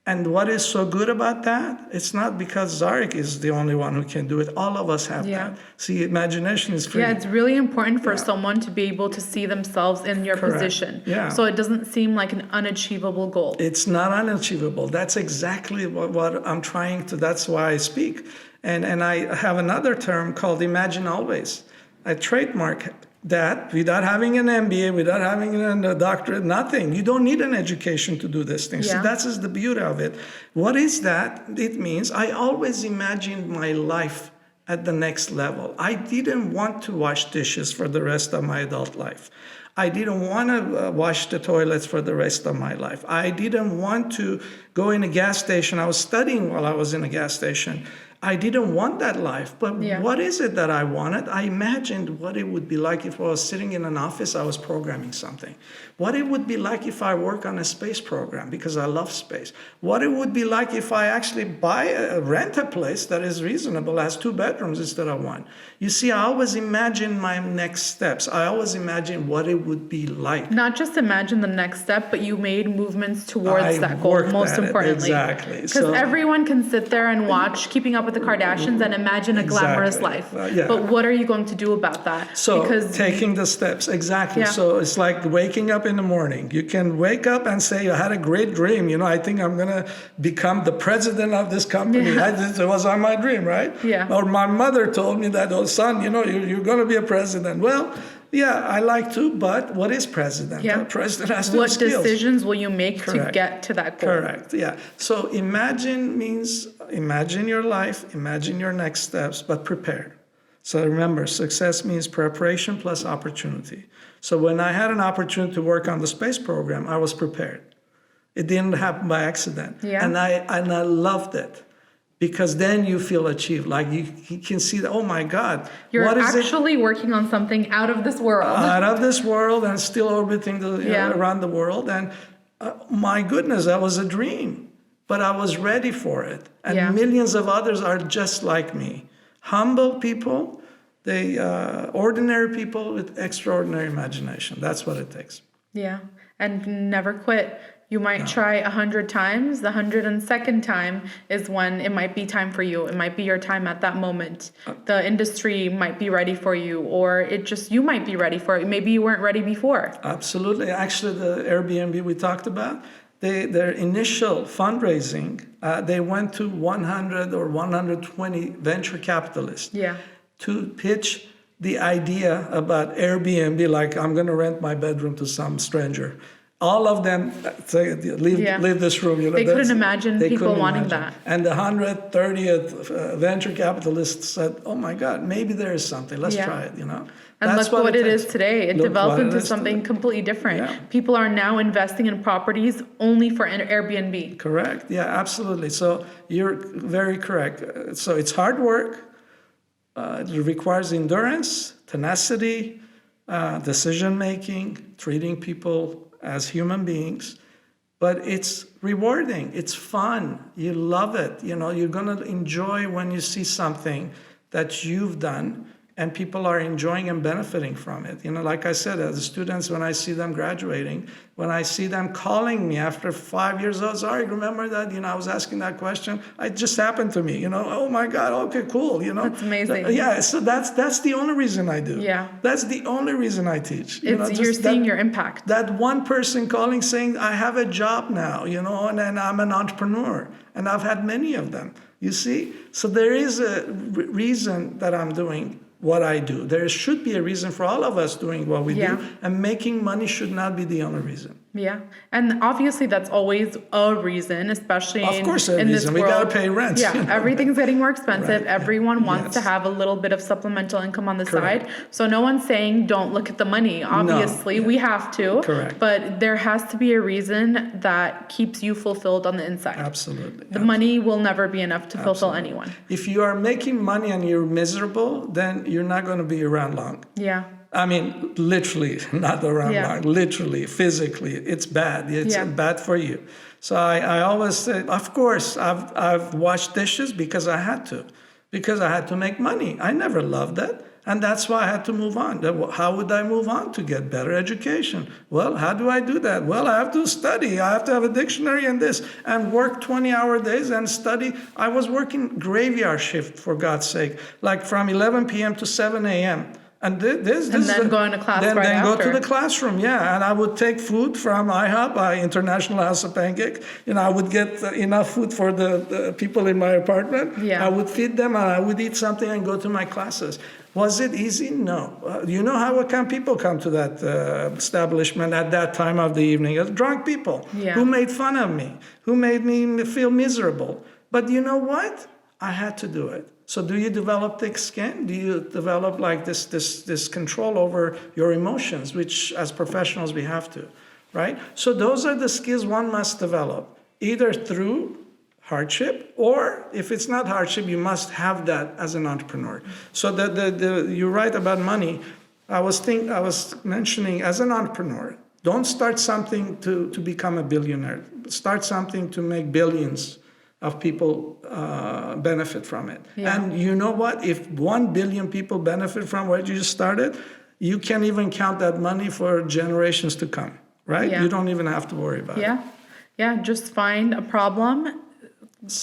And what is so good about that? It's not because Zarik is the only one who can do it. All of us have that. See, imagination is free. Yeah, it's really important for someone to be able to see themselves in your position. So it doesn't seem like an unachievable goal. It's not unachievable. That's exactly what I'm trying to, that's why I speak. And I have another term called imagine always. I trademark that without having an MBA, without having a doctorate, nothing. You don't need an education to do this thing. So that's just the beauty of it. What is that? It means I always imagined my life at the next level. I didn't want to wash dishes for the rest of my adult life. I didn't want to wash the toilets for the rest of my life. I didn't want to go in a gas station. I was studying while I was in a gas station. I didn't want that life, but what is it that I wanted? I imagined what it would be like if I was sitting in an office, I was programming something. What it would be like if I work on a space program, because I love space. What it would be like if I actually rent a place that is reasonable, has 2 bedrooms instead of 1. You see, I always imagine my next steps. I always imagine what it would be like. Not just imagine the next step, but you made movements towards that goal, most importantly. Exactly. Because everyone can sit there and watch Keeping Up with the Kardashians and imagine a glamorous life. But what are you going to do about that? So taking the steps, exactly. So it's like waking up in the morning. You can wake up and say, I had a great dream. You know, I think I'm going to become the president of this company. It was on my dream, right? Or my mother told me that, oh, son, you know, you're going to be a president. Well, yeah, I like to, but what is president? A president has to have skills. What decisions will you make to get to that goal? Correct, So imagine means imagine your life, imagine your next steps, but prepare. So remember, success means preparation plus opportunity. So when I had an opportunity to work on the space program, I was prepared. It didn't happen by accident. And I loved it. because then you feel achieved. Like you can see that, oh my God, You're what is actually working on something out of this world. out of this world and still orbiting around the world. And my goodness, that was a dream, but I was ready for it. And millions of others are just like me. Humble people, ordinary people with extraordinary imagination. That's what it takes. Yeah, and never quit. You might try 100 times. The 102nd time is when it might be time for you. It might be your time at that moment. The industry might be ready for you, or you might be ready for it. Maybe you weren't ready before. Absolutely. Actually, the Airbnb we talked about, their initial fundraising, they went to 100 or 120 venture capitalists to pitch the idea about Airbnb, like I'm going to rent my bedroom to some stranger. All of them say, leave this room. They couldn't imagine people wanting that. And the 130th venture capitalists said, oh my God, maybe there is something. Let's try it, And that's look what it is today. It developed into something completely different. Yeah. People are now investing in properties only for Airbnb. Correct. Yeah, absolutely. So you're very correct. So it's hard work. It requires endurance, tenacity, decision-making, treating people as human beings, but it's rewarding. It's fun. You love it. You're going to enjoy when you see something that you've done and people are enjoying and benefiting from it. Like I said, as students, when I see them graduating, when I see them calling me after 5 years, oh, Zarik, remember that? I was asking that question. It just happened to me. Oh my God, okay, cool. That's amazing. Yeah, so that's the only reason I do. Yeah. That's the only reason I teach. You're seeing your impact. That one person calling saying, I have a job now, and I'm an entrepreneur. And I've had many of them, you see? So there is a reason that I'm doing what I do. There should be a reason for all of us doing what we do, and making money should not be the only reason. Yeah, and obviously that's always a reason, especially in this world. We got to pay rent. Yeah, everything's getting more expensive. Right. Everyone wants to have a little bit of supplemental income on the side. So no one's saying don't look at the money. Obviously, we have to. Correct. But there has to be a reason that keeps you fulfilled on the inside. Absolutely. The money will never be enough to fulfill anyone. If you are making money and you're miserable, then you're not going to be around long. Yeah. I mean, literally, not around long, literally, physically, it's bad. It's bad for you. So I always say, of course, I've washed dishes because I had to make money. I never loved that. And that's why I had to move on. How would I move on to get better education? Well, how do I do that? Well, I have to study. I have to have a dictionary and this, and work 20-hour days and study. I was working graveyard shift, for God's sake, like from 11 p.m. to 7 a.m. And then going to class right after. Go to the classroom, and I would take food from IHOP, International House of Pancake. I would get enough food for the people in my apartment. Yeah. I would feed them, and I would eat something and go to my classes. Was it easy? No. What kind of people come to that establishment at that time of the evening? Drunk people who made fun of me, who made me feel miserable. But you know what? I had to do it. So do you develop thick skin? Do you develop like this control over your emotions, which as professionals we have to, right? So those are the skills one must develop, either through hardship, or if it's not hardship, you must have that as an entrepreneur. So you're right about money. I was mentioning as an entrepreneur, don't start something to become a billionaire. Start something to make billions of people benefit from it. Yeah. And you know what? If 1 billion people benefit from what you just started, you can't even count that money for generations to come, right? Yeah. You don't even have to worry about it. Yeah, just find a problem,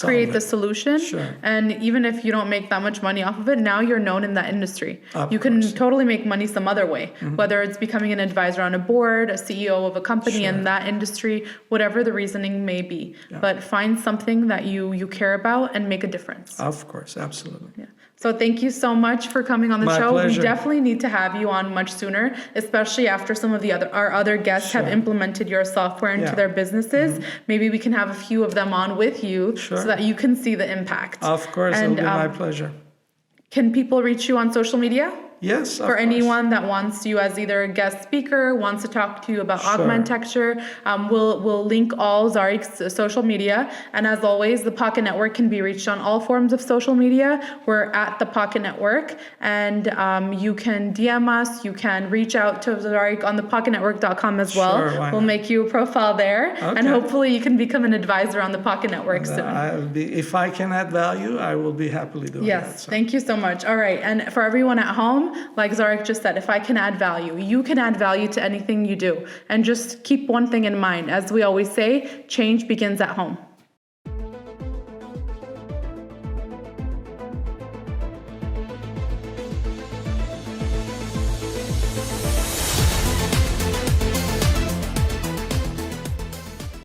create the solution. Sure. And even if you don't make that much money off of it, now you're known in that industry. You can totally make money some other way, whether it's becoming an advisor on a board, a CEO of a company in that industry, whatever the reasoning may be. Yeah. But find something that you care about and make a difference. Of course, absolutely. Yeah. So thank you so much for coming on the show. Pleasure. We definitely need to have you on much sooner, especially after some of our other guests have implemented your software into their businesses. Maybe we can have a few of them on with you so that you can see the impact. Of course, it'll be my pleasure. Can people reach you on social media? Yes, of For course. anyone that wants you as either a guest speaker, wants to talk to you about Sure. AUGmentecture, we'll link all Zarik's social media. And as always, the Pocket Network can be reached on all forms of social media. We're at the Pocket Network, and you can DM us. You can reach out to Zarik on thepocketnetwork.com as well. Sure, why We'll not? make you a profile there, and Okay. hopefully you can become an advisor on the Pocket Network soon. If I can add value, I will be happily doing that. Yes, So. thank you so much. All right, and for everyone at home, like Zarik just said, if I can add value, you can add value to anything you do. And just keep one thing in mind. As we always say, change begins at home.